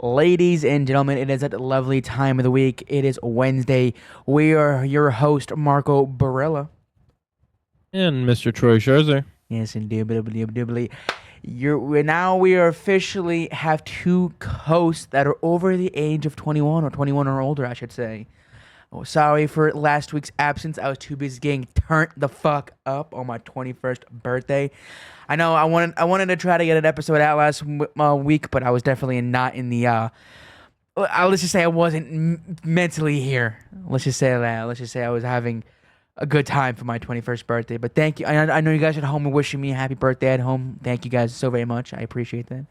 Ladies and gentlemen, it is that lovely time of the week. It is Wednesday. We are your host, Marco Barella. And Mr. Troy Scherzer. Yes, indubitably. We are officially have two hosts that are over the age of 21 or 21 or older, I should say. Oh, sorry for last week's absence. I was too busy getting turned the fuck up on my 21st birthday. I know I wanted to try to get an episode out last week, but I was definitely not in the let's just say I wasn't mentally here. Let's just say that. Let's just say I was having a good time for my 21st birthday. But thank you. I know you guys at home are wishing me a happy birthday at home. Thank you guys so very much. I appreciate that.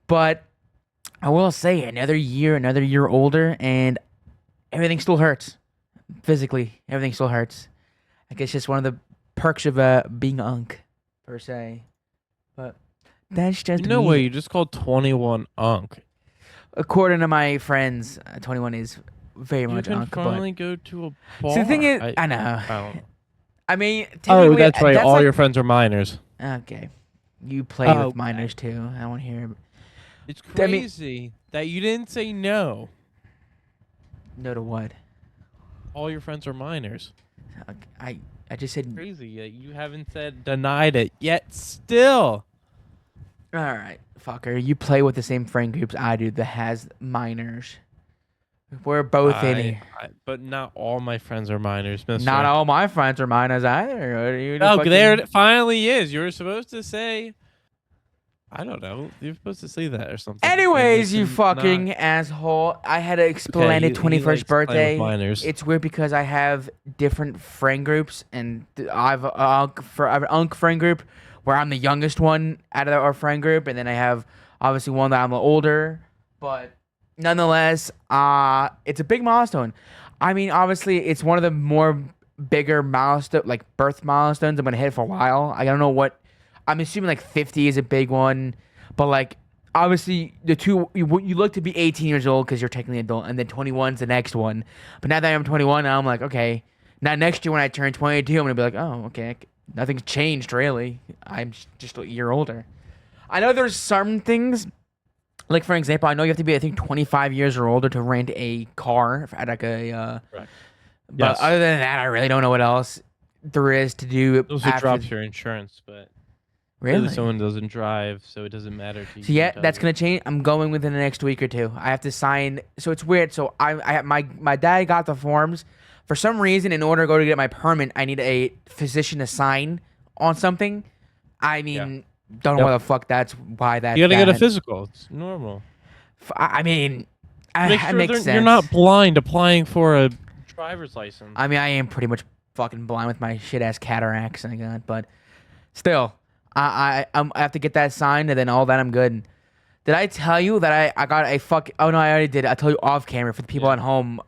But I will say another year older, and everything still hurts. Physically, everything still hurts. I guess just one of the perks of being unk, per se. But that's just No me. way, you just called 21 unk. According to my friends, 21 is very You much can unk. finally go to a bar. See, the thing is, I know. I don't know. I mean, Oh, technically, that's right. All like, your friends are minors. Okay, you play with Okay. minors too. I want to hear. It's I mean- crazy that you didn't say no. No to what? All your friends are minors. I just said. Crazy that you haven't said denied it yet. Still. All right, fucker. You play with the same friend groups I do that has minors. We're both in here. But not all my friends are minors, mister. Not all my friends are minors either. What are you Oh, fucking- there it finally is. You were supposed to say. I don't know. You're supposed to say that or something. Anyways, you It's not- fucking asshole. I had an Okay, splendid he 21st likes playing with birthday. minors. It's weird because I have different friend groups, and I have an unk friend group where I'm the youngest one out of our friend group, and then I have obviously one that I'm older. But nonetheless, it's a big milestone. I mean, obviously, it's one of the more bigger birth milestones I'm gonna hit for a while. I don't know what. I'm assuming like 50 is a big one, but like obviously the two you look to be 18 years old because you're technically an adult, and then 21's the next one. But now that I'm 21, now I'm like, okay, now next year when I turn 22, I'm gonna be like, oh, okay, nothing's changed really. I'm just a year older. I know there's some things, like for example, I know you have to be I think 25 years or older to rent a car at like a. Correct. But Yes. other than that, I really don't know what else there is to do. Also drops your insurance, but Really? someone doesn't drive, so it doesn't matter to you. So yeah, that's gonna change. I'm going within the next week or two. I have to sign. So it's weird. So my dad got the forms. For some reason, in order to go to get my permit, I need a physician to sign on something. I mean, don't know why the fuck why that. You gotta get a physical. It's normal. I mean, Make it sure makes sense. you're not blind applying for a driver's license. I mean, I am pretty much fucking blind with my shit ass cataracts I got, but still, I have to get that signed, and then all that I'm good. Did I tell you that I got a fuck? Oh no, I already did. I told you off camera for the people at home.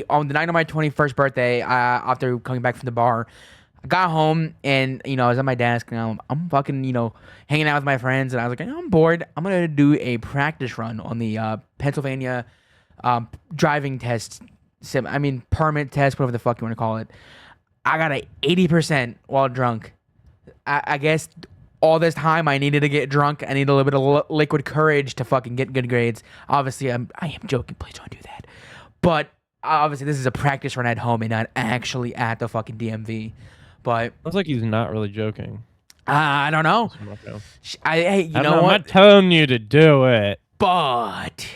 On the night of my 21st birthday, after coming back from the bar, I got home and I was at my desk and I'm fucking hanging out with my friends, and I was like, I'm bored. I'm gonna do a practice run on the Pennsylvania driving test. Permit test, whatever the fuck you want to call it. I got a 80% while drunk. I guess all this time I needed to get drunk. I need a little bit of liquid courage to fucking get good grades. Obviously, I am joking. Please don't do that. But obviously, this is a practice run at home and not actually at the fucking DMV. But Sounds like he's not really joking. I don't know. Hey, I'm know what? not telling you to do it. But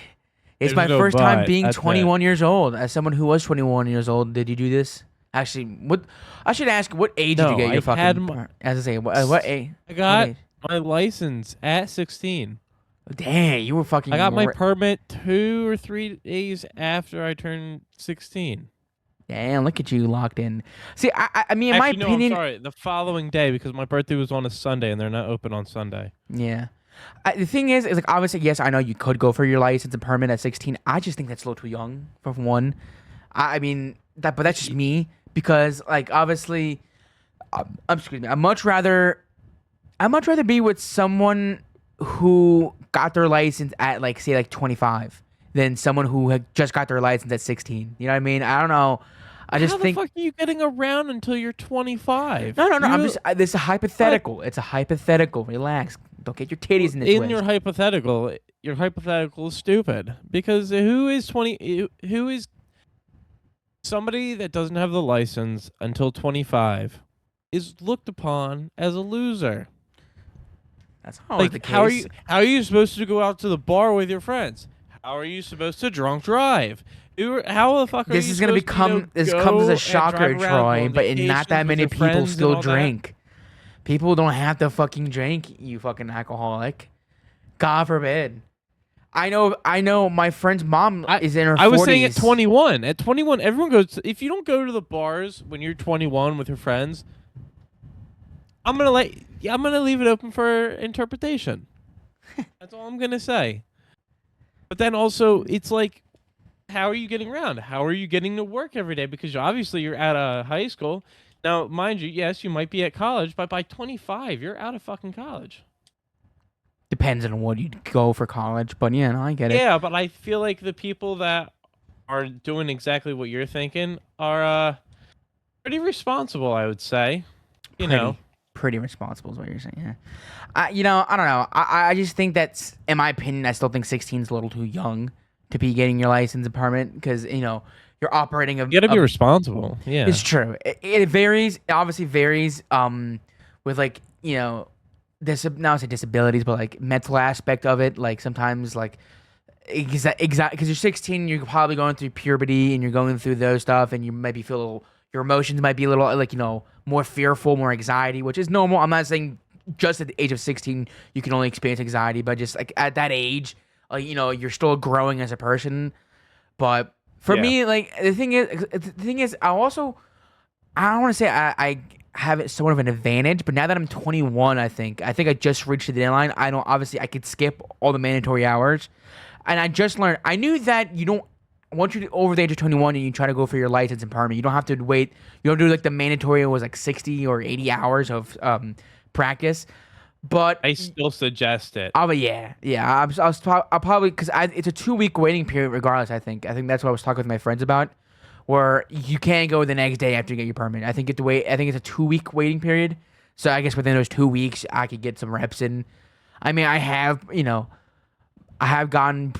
it's There's my no first time but. being That's 21 years old. As someone who was 21 years old, did you do this? Actually, what I should ask, what age did you get your fucking? As I say, what age? I got my license at 16. Damn, you were fucking. I got my permit 2 or 3 days after I turned 16. Damn, look at you locked in. See, I mean, in Actually, my opinion, I'm sorry, the following day because my birthday was on a Sunday and they're not open on Sunday. yeah. The thing is like obviously, yes, I know you could go for your license and permit at 16. I just think that's a little too young for one. I mean but that's just me because like obviously, excuse me, I'd much rather be with someone who got their license at like say like 25 than someone who had just got their license at 16. You know what I mean? I don't know. I just think. How the fuck are you getting around until you're 25? No. This is a hypothetical. It's a hypothetical. Relax. Don't get your titties in the twist. In your hypothetical, your hypothetical is stupid because who is 20? Who is somebody that doesn't have the license until 25 is looked upon as a loser. That's not always the case. How are you supposed to go out to the bar with your friends? How are you supposed to drunk drive? How the fuck are This you is gonna supposed become to, this comes as go a and shocker, drive around, go Troy. on But not that vacations with many your people friends and still all that? drink. People don't have to fucking drink. You fucking alcoholic. God forbid. I know. My friend's mom is in her I was saying 40s. at 21. At 21, everyone goes. If you don't go to the bars when you're 21 with your friends, I'm gonna leave it open for interpretation. That's all I'm gonna say. But then also, it's like, how are you getting around? How are you getting to work every day? Because obviously you're at a high school. Now, mind you, yes, you might be at college, but by 25, you're out of fucking college. Depends on what you go for college, but yeah, no, I get it. Yeah, but I feel like the people that are doing exactly what you're thinking are pretty responsible, I would say. You know. Pretty responsible is what you're saying. Yeah. I don't know. I just think that's, in my opinion, I still think 16 is a little too young to be getting your license and permit because you're operating You gotta be responsible. Yeah. It's true. It varies. It obviously varies. With like not to say disabilities, but like mental aspect of it. Like sometimes like exactly because you're 16, you're probably going through puberty and you're going through those stuff, and you maybe feel a little, your emotions might be a little like more fearful, more anxiety, which is normal. I'm not saying just at the age of 16 you can only experience anxiety, but just like at that age, you're still growing as a person. But for me, like the thing is, I don't want to say I have it somewhat of an advantage, but now that I'm 21, I think I just reached the deadline. I know obviously I could skip all the mandatory hours, and I just learned. I knew that you don't. Once you're over the age of 21 and you try to go for your license and permit, you don't have to wait. You don't do like the mandatory was like 60 or 80 hours of practice. But I still suggest it. oh, but yeah. I'll probably because it's a 2 week waiting period regardless. I think that's what I was talking with my friends about, where you can't go the next day after you get your permit. I think it's a 2 week waiting period. So I guess within those 2 weeks, I could get some reps in. I mean, I have gotten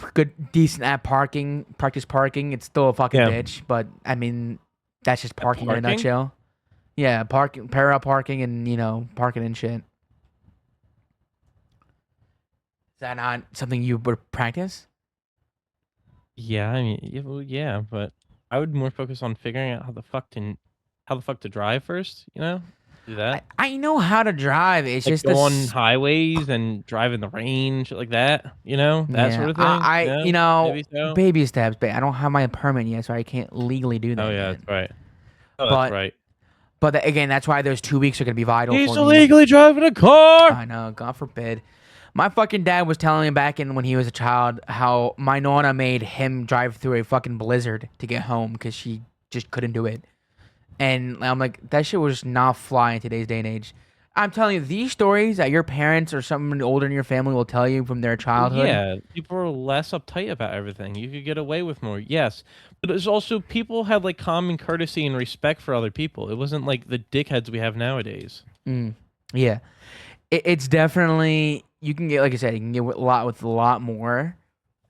decent at practice parking. It's still a fucking bitch, but I mean, that's just parking in a nutshell. Yeah, parallel parking, and parking and shit. Is that not something you would practice? Yeah, I mean, yeah, but I would more focus on figuring out how the fuck to drive first. Do that. I know how to drive. It's Like just go on highways and drive in the rain, shit like that. That sort of thing. Maybe so. Baby steps. But I don't have my permit yet, so I can't legally do that. Oh yeah, yet. that's right. Oh, that's right. But again, that's why those 2 weeks are gonna be vital. He's for illegally driving a car. I know. God forbid. My fucking dad was telling me back in when he was a child how my nonna made him drive through a fucking blizzard to get home because she just couldn't do it. And I'm like, that shit was not fly in today's day and age. I'm telling you, these stories that your parents or someone older in your family will tell you from their childhood. Yeah, people are less uptight about everything. You could get away with more, yes. But there's also people had like common courtesy and respect for other people. It wasn't like the dickheads we have nowadays. Yeah, it's definitely, you can get, like I said, you can get a lot more.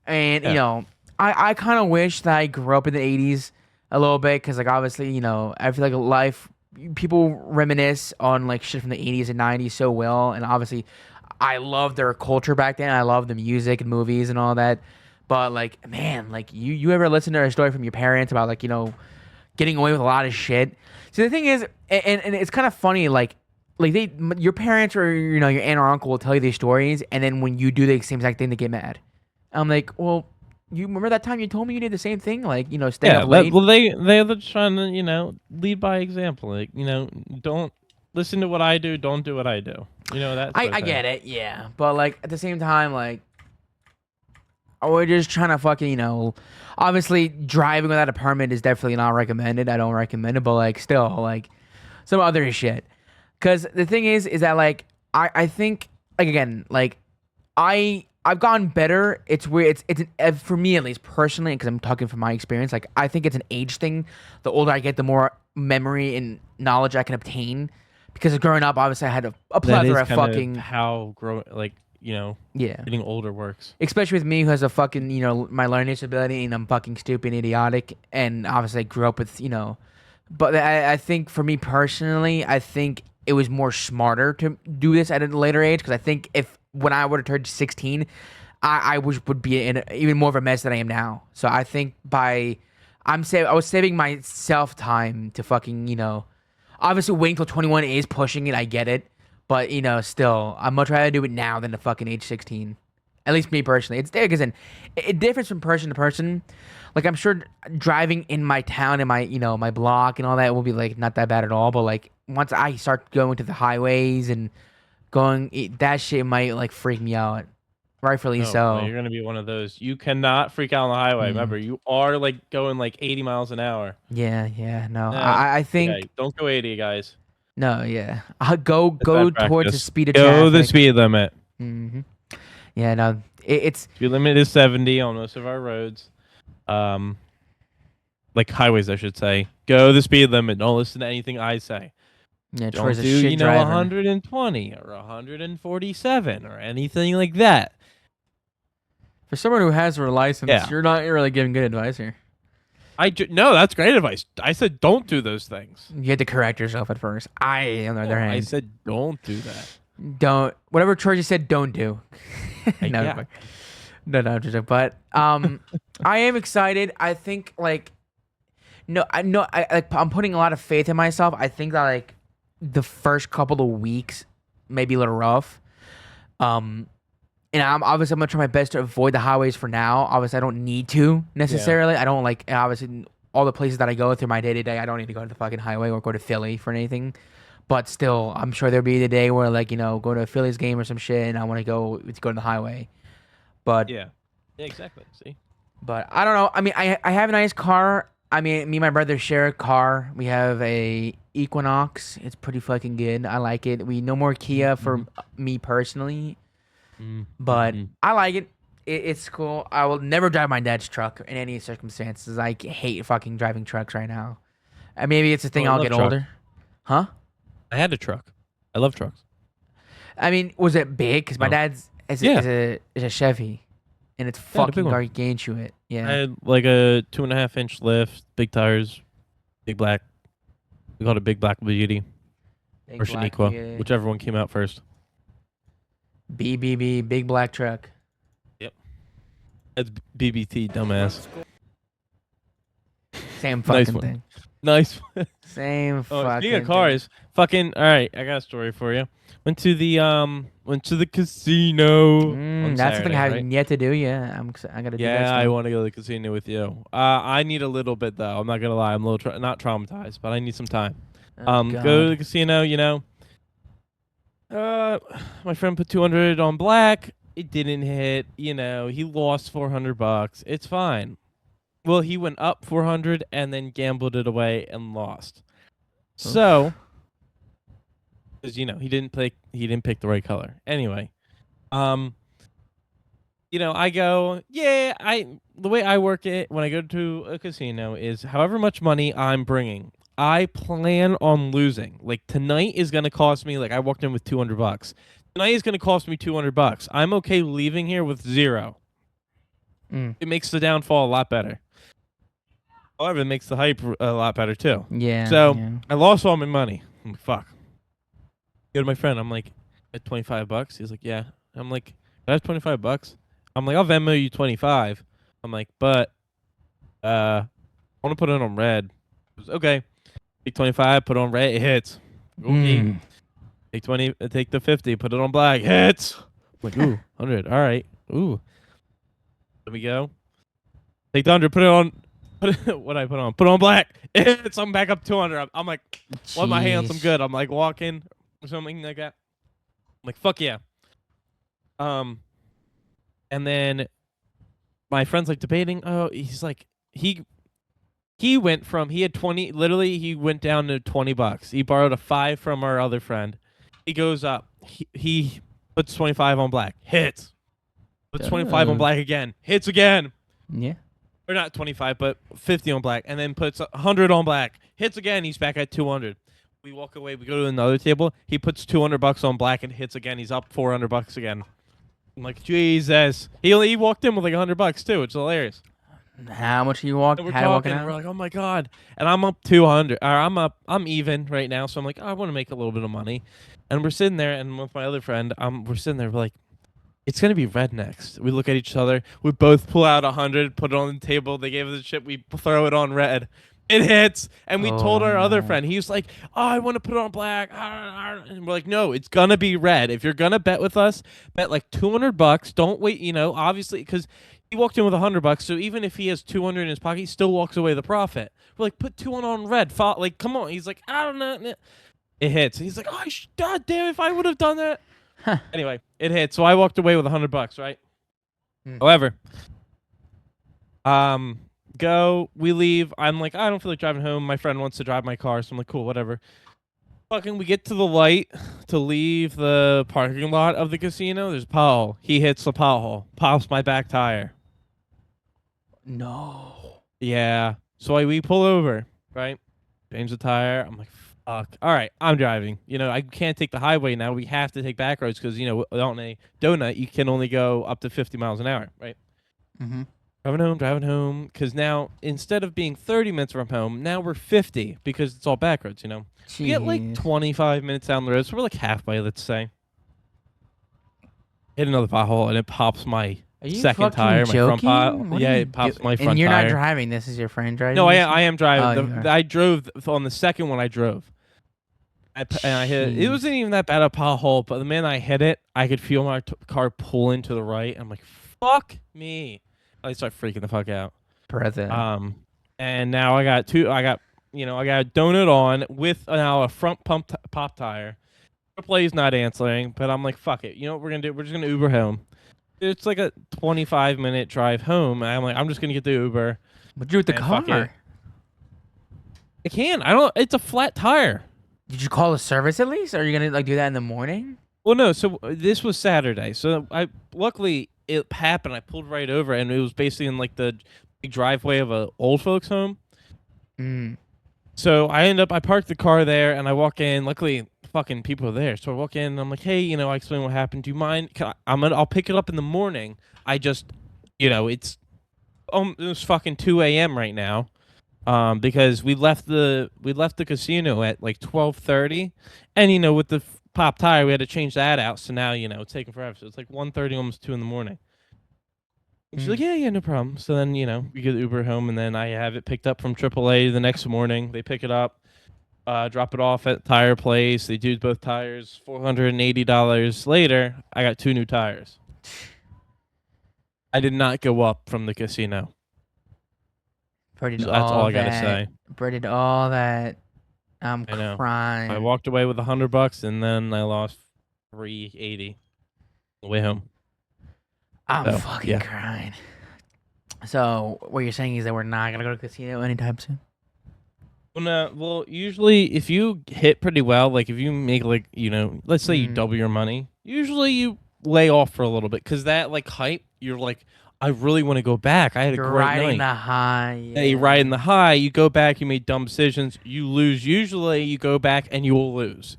And I kind of wish that I grew up in the 80s a little bit, because like obviously I feel like life, people reminisce on like shit from the 80s and 90s so well, and obviously I love their culture back then. I love the music and movies and all that. But like, man, like you ever listen to a story from your parents about like getting away with a lot of shit? So the thing is, and it's kind of funny, like your parents or your aunt or uncle will tell you these stories, and then when you do the same exact thing, they get mad. I'm like, well, you remember that time you told me you did the same thing, like stay up late. Well, they're trying to lead by example. Like don't listen to what I do, don't do what I do. That. I get it, yeah, but like at the same time, like we're just trying to fucking obviously driving without a permit is definitely not recommended. I don't recommend it, but like still like some other shit. Because the thing is that like I think like again like I've gotten better. It's weird. It's for me at least personally, because I'm talking from my experience. Like I think it's an age thing. The older I get, the more memory and knowledge I can obtain. Because growing up, obviously I had a plethora of fucking. Yeah. getting older works. Especially with me who has a fucking, my learning disability and I'm fucking stupid and idiotic. And obviously I grew up with, but I think for me personally, I think it was more smarter to do this at a later age. Because I think if when I would have turned 16, I would be in even more of a mess than I am now. So I think I was saving myself time to fucking, obviously waiting till 21 is pushing it. I get it. But, still, I'd much rather do it now than the fucking age 16. At least me personally. It's because it differs from person to person. Like, I'm sure driving in my town and my block and all that will be, like, not that bad at all. But, like, once I start going to the highways and that shit might, like, freak me out. Rightfully No, so. you're gonna be one of those. You cannot freak out on the highway. Mm. Remember, you are like going like 80 miles an hour. Yeah, no. No, I think, yeah, don't go 80, guys. no, yeah. Go That's bad towards the practice. speed of Go the traffic. speed limit. Hmm. Yeah, no. It's, Speed limit is 70 on most of our roads. Like highways, I should say. Go the speed limit. Don't listen to anything I say. yeah, Don't Troy's a do, shit driver. 120 or 147 or anything like that. For someone who has a license, Yeah. you're not really giving good advice here. No, that's great advice. I said don't do those things. You had to correct yourself at first. On the other hand, I said don't do that. don't. Whatever Troy just said, don't do. no, Yeah. no, just but I am excited. I think like, I'm putting a lot of faith in myself. I think that like the first couple of weeks may be a little rough. And I'm gonna try my best to avoid the highways for now. Obviously, I don't need to necessarily. I don't like obviously all the places that I go through my day to day. I don't need to go to the fucking highway or go to Philly for anything. But still, I'm sure there'll be the day where like go to a Phillies game or some shit, and I want to go to the highway. But Yeah, exactly. See, but I don't know. I mean, I have a nice car. I mean, me and my brother share a car. We have a Equinox. It's pretty fucking good. I like it. We no more Kia for me personally. But I like it. It's cool. I will never drive my dad's truck in any circumstances. I hate fucking driving trucks right now. Maybe it's a thing I I'll love get truck. older. Huh? I had a truck. I love trucks. I mean, was it big? Because my No. dad's is Yeah. a Chevy, and it's Yeah, the big fucking one. gargantuan. Yeah. I had like a 2.5-inch lift, big tires, big black. We called it Big Black Beauty Big or black Shaniqua, Fiat. whichever one came out first. BBB, big black truck. That's BBT, dumbass. Same Nice fucking one. thing. Nice. Same fucking Oh, speaking of thing. cars, fucking. All right, I got a story for you. Went to the casino. On That's something Saturday, I right? haven't yet to do. Yeah, I gotta do that. Yeah, I still. want to go to the casino with you. I need a little bit though. I'm not gonna lie. I'm a little not traumatized, but I need some time. Oh, Go to God. the casino. My friend put 200 on black. It didn't hit. He lost $400. It's fine. Well, he went up 400 and then gambled it away and lost. So, because he didn't pick the right color. Anyway, I go, the way I work it when I go to a casino is however much money I'm bringing, I plan on losing. Like tonight is going to cost me, like I walked in with $200. Tonight is going to cost me $200. I'm okay leaving here with zero. It makes the downfall a lot better. However, it makes the hype a lot better too. Yeah. So yeah. I lost all my money. I'm like, fuck. Go to my friend. I'm like, at $25. He's like, yeah. I'm like, I have $25. I'm like, I'll Venmo you 25. I'm like, but I want to put it on red. He goes, okay. Take 25, put it on red, it hits. Okay. Take 20, take the 50, put it on black, hits. I'm like, ooh, 100. All right. Ooh. Let me go. Take the 100, put it on. What I put on? Put on black. It hits. I'm back up 200. I'm like, with my hands, I'm Jeez. good. I'm like walking or something like that. I'm like, fuck yeah. And then my friend's like debating. Oh, he's like, he went from, he had 20, literally he went down to $20. He borrowed a 5 from our other friend. He goes up. He puts 25 on black. Hits. Puts 25 on black again. Hits again. Yeah. Or not 25, but 50 on black. And then puts 100 on black. Hits again. He's back at 200. We walk away. We go to another table. He puts $200 on black and hits again. He's up $400 again. I'm like, Jesus. He walked in with like $100 too, which is hilarious. How much you walk? And we're How you walking talking, and we're out? like, oh my God. And I'm up 200. Or I'm even right now. So I'm like, oh, I want to make a little bit of money. And we're sitting there, and with my other friend, we're sitting there, we're like, it's gonna be red next. We look at each other. We both pull out 100, put it on the table. They gave us the chip. We throw it on red. It hits, and we told Oh our other no. friend. He was like, "Oh, I want to put it on black." And we're like, "No, it's gonna be red. If you're gonna bet with us, bet like $200. Don't wait. Obviously, because he walked in with $100. So even if he has 200 in his pocket, he still walks away with the profit. We're like, put 200 on red. Like, come on. He's like, I don't know. It hits. He's like, oh, God damn! If I would have done that. Huh. Anyway, it hit. So I walked away with $100, right? Mm. However, we leave. I'm like, I don't feel like driving home. My friend wants to drive my car, so I'm like, cool, whatever. Fucking, we get to the light to leave the parking lot of the casino. There's a pothole. He hits the pothole, pops my back tire. No. Yeah. So we pull over, right? Change the tire. I'm like, fuck. All right, I'm driving. I can't take the highway now. We have to take back roads because, on a donut, you can only go up to 50 miles an hour, right? Mm-hmm. Driving home, because now, instead of being 30 minutes from home, now we're 50 because it's all back roads, We get like Jeez. 25 minutes down the road, so we're like halfway, let's say. Hit another pothole, and it pops my Are you second fucking tire, my front joking? What yeah, are you it pops do- my front And you're tire. not driving. This is your friend driving. No, this? I am Oh, driving. you are. I drove on the second one. I drove. And I hit it. It Jeez. wasn't even that bad a pothole, but the minute I hit it, I could feel my car pulling to the right. I'm like, fuck me. I start freaking the fuck out. Brother. And now I got I got a donut on with now a front pop tire. AAA's not answering, but I'm like, fuck it. You know what we're gonna do? We're just gonna Uber home. It's like a 25-minute drive home. And I'm like, I'm just gonna get the Uber. What'd you do with the And fuck car? it. I can't. I don't. It's a flat tire. Did you call the service at least? Or are you gonna do that in the morning? Well, no. So this was Saturday. So luckily it happened. I pulled right over, and it was basically in like the big driveway of a old folks home. Mm. So I parked the car there, and I walk in. Luckily, fucking people are there. So I walk in, and I'm like, hey, I explain what happened. Do you mind? I'll pick it up in the morning. I just, it's almost fucking 2 a.m. right now. Because we left the casino at like 12:30, and with the pop tire we had to change that out. So now it's taking forever. So it's like 1:30, almost 2 in the morning. And she's like, yeah, no problem. So then we get Uber home, and then I have it picked up from AAA the next morning. They pick it up, drop it off at tire place. They do both tires. $480 later, I got 2 new tires. I did not go up from the casino. Bro did That's all I gotta say. Bro did all that. I'm I know. crying. I walked away with $100, and then I lost $380 on the way home. I'm fucking crying. So what you're saying is that we're not gonna go to the casino anytime soon? Well, no. Well, usually if you hit pretty well, like if you make like let's say you double your money, usually you lay off for a little bit because that like hype, you're like, I really want to go back. I had a great riding night. the high. Yeah, you're riding the high. You go back. You made dumb decisions. You lose. Usually, you go back and you will lose.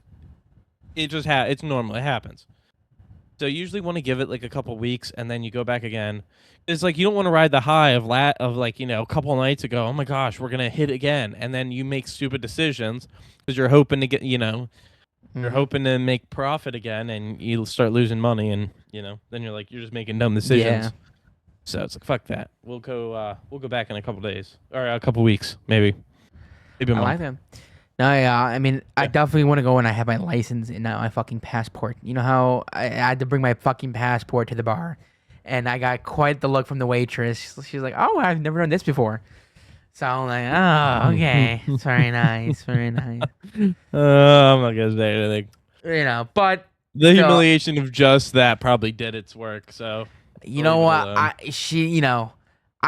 It just it's normal. It happens. So you usually want to give it like a couple weeks, and then you go back again. It's like you don't want to ride the high of like a couple nights ago. Oh my gosh, we're gonna hit again, and then you make stupid decisions because you're hoping to get you're hoping to make profit again, and you start losing money, and then you're just making dumb decisions. Yeah. So it's like fuck that. We'll go back in a couple days or a couple weeks maybe. Maybe a I month. like them. No, yeah. I mean, I definitely want to go when I have my license and not my fucking passport. You know how I had to bring my fucking passport to the bar, and I got quite the look from the waitress. She's like, "Oh, I've never done this before." So I'm like, "Oh, okay, it's very nice, very nice." I'm not gonna say anything. But The humiliation of just that probably did its work. So you know what? I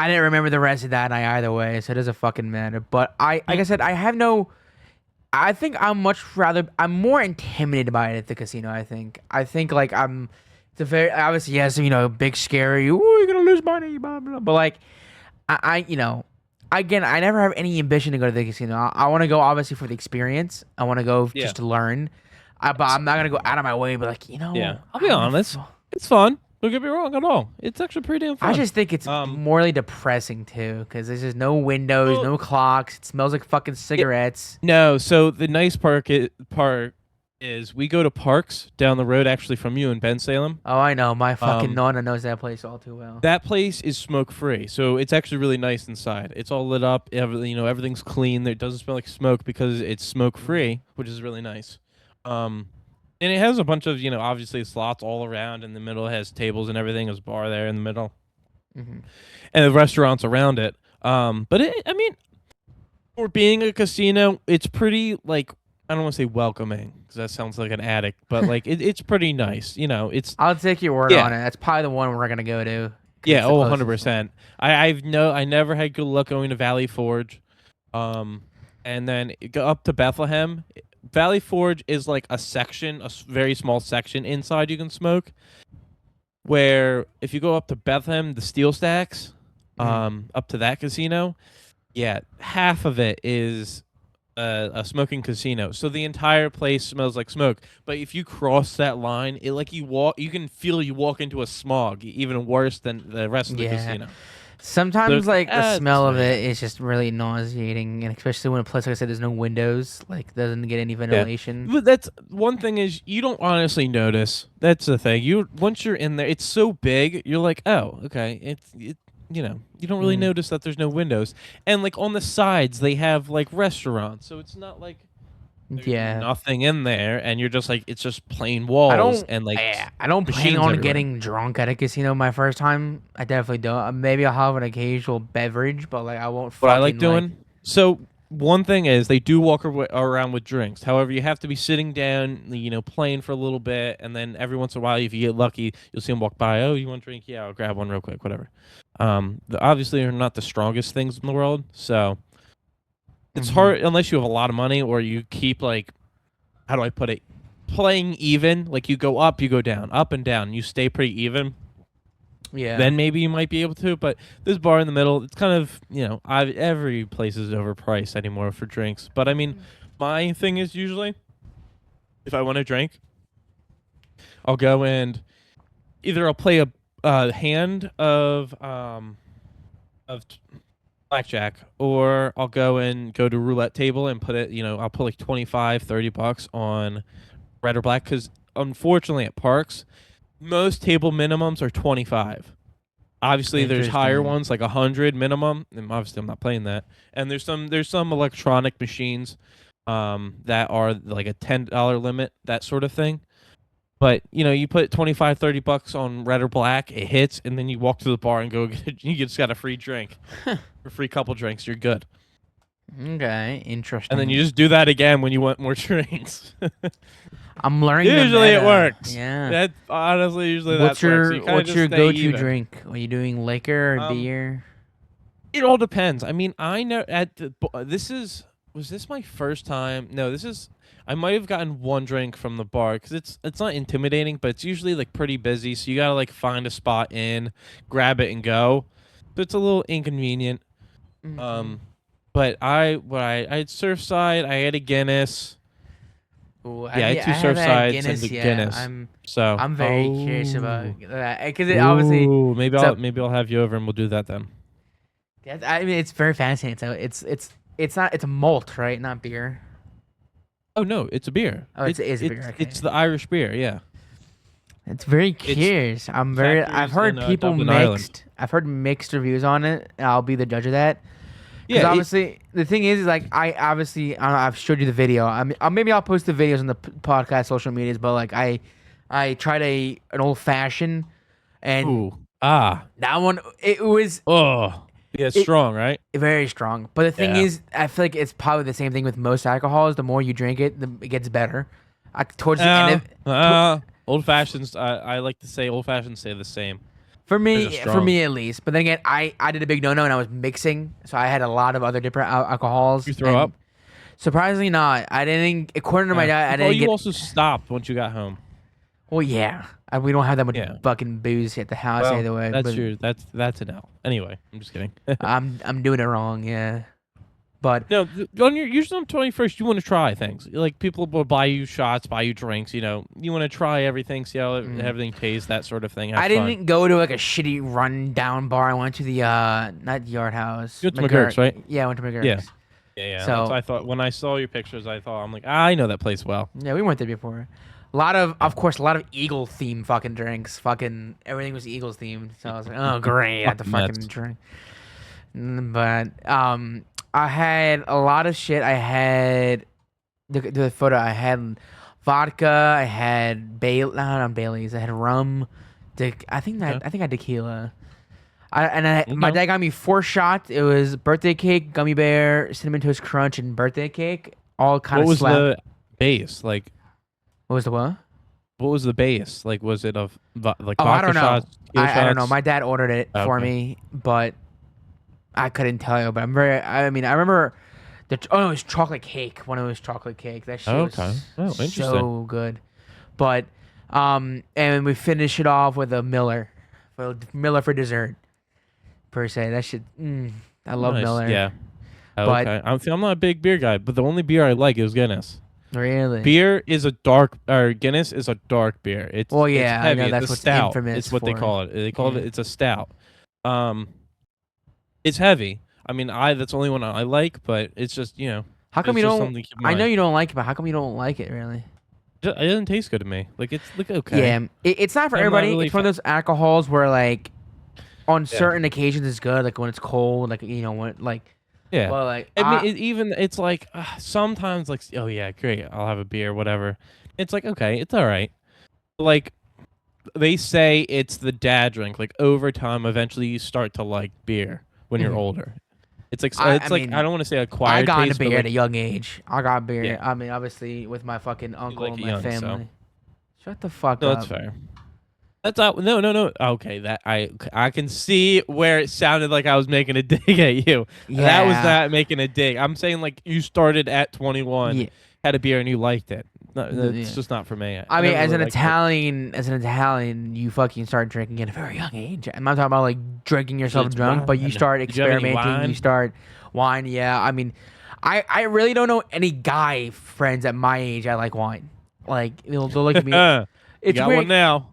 didn't remember the rest of that night either way, so it doesn't fucking matter. But like I said, I think I'm more intimidated by it at the casino. I think like it's a very obviously yes, big scary. Oh, you're gonna lose money, blah blah. But like, again, I never have any ambition to go to the casino. I want to go obviously for the experience. I want to go just to learn. But I'm not gonna go out of my way. But like, yeah, I'll be honest, it's fun. Don't get me wrong at all. It's actually pretty damn fun. I just think it's morally depressing too, because there's just no windows, Well, no clocks. It smells like fucking yeah, cigarettes. no. So the nice part is we go to parks down the road actually from you in Bensalem. Oh, I know. My fucking Um, nonna knows that place all too well. that place is smoke free, so it's actually really nice inside. It's all lit up. Everything's clean. It doesn't smell like smoke because it's smoke free, which is really nice. Um, and it has a bunch of obviously slots all around. In the middle, it has tables and everything. There's a bar there in the middle, Hmm. and the restaurants around it. But I mean, for being a casino, it's pretty like I don't want to say welcoming because that sounds like an addict, but like it's pretty nice. It's I'll take your word on yeah. it. That's probably the one we're gonna go to, because Yeah, it's the oh, closest one. 100%. I never had good luck going to Valley Forge. Um and then go up to Bethlehem. Valley Forge is like a section, very small section inside you can smoke. Where if you go up to Bethlehem, the Steel Stacks, Mhm. up to that casino, yeah, half of it is a smoking casino. So the entire place smells like smoke. But if you cross that line, it like you can feel you walk into a smog, even worse than the rest of the Yeah. casino. So Sometimes it's like, like the smell of so yeah. it is just really nauseating, and especially when a place like I said there's no windows, like doesn't get any Yeah. ventilation. But that's one thing is you don't honestly notice. That's the thing. You once you're in there, it's so big, you're like, "Oh, okay." You don't really Mm. notice that there's no windows. And like on the sides, they have like restaurants. So it's not like there's Yeah. nothing in there and you're just like it's just plain I walls don't. and like I don't plan machines on everywhere. getting drunk at a casino my first time. I definitely don't. Maybe I'll have an occasional beverage, but like I won't What I like fucking like. doing. So one thing is they do walk around with drinks. However, you have to be sitting down, playing for a little bit, and then every once in a while, if you get lucky, you'll see them walk by. Oh, you want a drink? Yeah, I'll grab one real quick. Whatever. Obviously, they're not the strongest things in the world, so it's Hmm. hard unless you have a lot of money or you keep like, how do I put it? Playing even. Like you go up, you go down, up and down. You stay pretty even. Yeah. Then maybe you might be able to. But this bar in the middle, it's kind of every place is overpriced anymore for drinks. But I mean, my thing is usually if I want a drink, I'll go and either I'll play a hand of blackjack, or I'll go to roulette table and put it. I'll put like 25, $30 on red or black because unfortunately at parks most table minimums are 25. Obviously, there's higher Interesting. ones like 100 minimum, and obviously I'm not playing that. And there's some electronic machines, that are like a $10 limit, that sort of thing. But you put 25, $30 on red or black, it hits, and then you walk to the bar and go. You just got a free drink, or free couple drinks. You're good. Okay. And then Interesting. you just do that again when you want more drinks. I'm learning the Usually it meta. works. Yeah. That honestly, usually What's that's works. So your you kind of what's just your stay go-to even. drink? Are you doing liquor or Um, beer? It all depends. I mean, I know this is was this my first time? No, this is I might have gotten one drink from the bar because it's not intimidating, but it's usually like pretty busy, so you gotta like find a spot grab it and go. So it's a little inconvenient. Hmm. Um, but I had Surfside, I had a Guinness. Ooh, Yeah, I had I two haven't had Surfsides and Guinness the yet. Guinness. So I'm very curious about that because it obviously ooh, maybe it's I'll a maybe I'll have you over and we'll do that then. I mean it's very fascinating. So it's not it's a malt, right? Not beer. Oh no, it's a beer. Oh, It it is beer. it's Okay. the Irish beer. Yeah, It's very it's curious. I've factories in heard people Dublin, Ireland. mixed. I've heard mixed reviews on it. And I'll be the judge of that. Yeah, Because obviously the thing is like I don't know, I've showed you the video. I mean, maybe I'll post the videos on the podcast social medias. But like I tried an old fashioned, and ooh, ah, that one it was oh, yeah, it's it strong, right? very strong. But the thing Yeah. is, I feel like it's probably the same thing with most alcohols. The more you drink it, it gets better. Towards the end of Old fashions. I like to say old fashions stay the same. They're just for strong. me at least. But then again, I did a big no-no and I was mixing, so I had a lot of other different alcohols, You throw and up. surprisingly not. I didn't. According to my Yeah. dad, I Well, didn't you get. also stopped once you got home. Well, yeah, we don't have that much Yeah. fucking booze at the house Well, either way. that's But your that's an L. Anyway, I'm just kidding. I'm doing it wrong. Yeah. But No, on your usually on 21st, you want to try things. Like people will buy you shots, buy you drinks. You know, you want to try everything, see how everything tastes, that sort of thing. Have I fun. didn't go to like a shitty rundown bar. I went to the not Yard House, You went to McGurk's, right? Yeah, I went to Yeah, McGurk's. yeah. That's what So I thought when I saw your pictures. I thought I'm like, I know that place well. yeah, we went there before. Of course, a lot of Eagle themed fucking drinks. Fucking everything was Eagles themed. So I was like, oh great, I Fuck had to the fucking Mets. drink. But I had a lot of shit. I had the photo. I had vodka. I had not Bailey's. I had rum. Okay. I think I had tequila. My Okay. dad got me 4 shots. It was birthday cake, gummy bear, cinnamon toast crunch, and birthday cake. All kind What of was slap. the base? Like, What was the what? what was the base? Like, was it of like Oh, I vodka don't know. shots, tequila I don't know. shots? My dad ordered it Oh, for okay. me, but I couldn't tell you. But I mean, I remember it was chocolate cake. One of it was chocolate cake. That shit Oh, was okay. Oh, interesting. so good. But and we finish it off with a Miller for dessert per se. That shit. I love Nice. Miller. Yeah. Oh, But okay. I'm not a big beer guy, but the only beer I like is Guinness. really, Beer is a dark, or Guinness is a dark beer. well, It's yeah, I heavy. know It's that's a what's stout. infamous It's what they for. call it. They call Yeah. it. It's a stout. Um, it's heavy. I mean, that's the only one I like, but it's just How come it's you just don't? something to keep in I know mind. you don't like it, but how come you don't like it really? It doesn't taste good to me. Like it's like okay. Yeah, it's not for I'm not everybody. really It's one of those alcohols where like on Yeah. certain occasions it's good, like when it's cold, like when like. Yeah. Well, like I mean, it's like sometimes like oh yeah, great, I'll have a beer, whatever. It's like okay, it's all right. Like they say it's the dad drink. Like over time, eventually you start to like beer when you're Mhm. older. It's like I I mean, don't want to say I acquired got into taste, but beer at like a young age. I got beer. yeah, I mean, obviously with my fucking you uncle like and it my young, so family. Shut the fuck no, that's up. fair. That's out. No, no, no. Okay, that I can see where it sounded like I was making a dig at you. That was Yeah. not making a dig. I'm saying like you started at 21, Yeah. had a beer and you liked it. No, that's Yeah. just not for me. I I mean, never really liked it. As an Italian, you fucking start drinking at a very young age. I'm not talking about like drinking yourself It's drunk, but you wine. start Did you have any experimenting. You wine? start wine. Yeah, I mean, I really don't know any guy friends at my age that like wine. Like they'll look at me. You It's got one weird. now.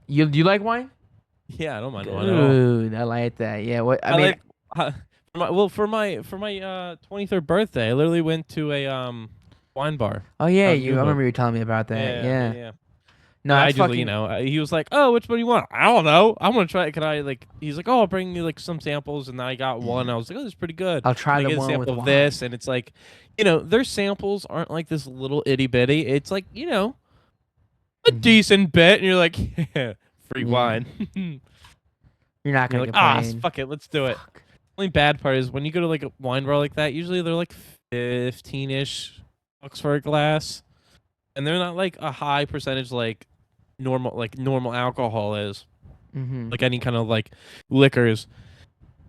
You like wine? Yeah, I don't mind wine at all. Good. I like that. Yeah. What I I mean, like for my 23rd birthday, I literally went to a wine bar oh yeah, out in I New Hope. remember you telling me about that. Yeah, Yeah. yeah. No, I that's just, fucking. he was like, "Oh, which one do you want?" I don't know. I want to try it. Can I like? He's like, "Oh, I'll bring you like some samples," and I got one. I was like, "Oh, this is pretty good." I'll try And I the get a one with sample of wine. this, and it's like, their samples aren't like this little itty bitty. It's like, a Mhm. decent bit, and you're like, free Yeah. wine. You're not You're gonna like, complain. fuck it, let's do it. Fuck. Only bad part is when you go to like a wine bar like that, usually they're like 15-ish bucks for a glass, and they're not like a high percentage like normal alcohol is, Mhm. like any kind of like liquors.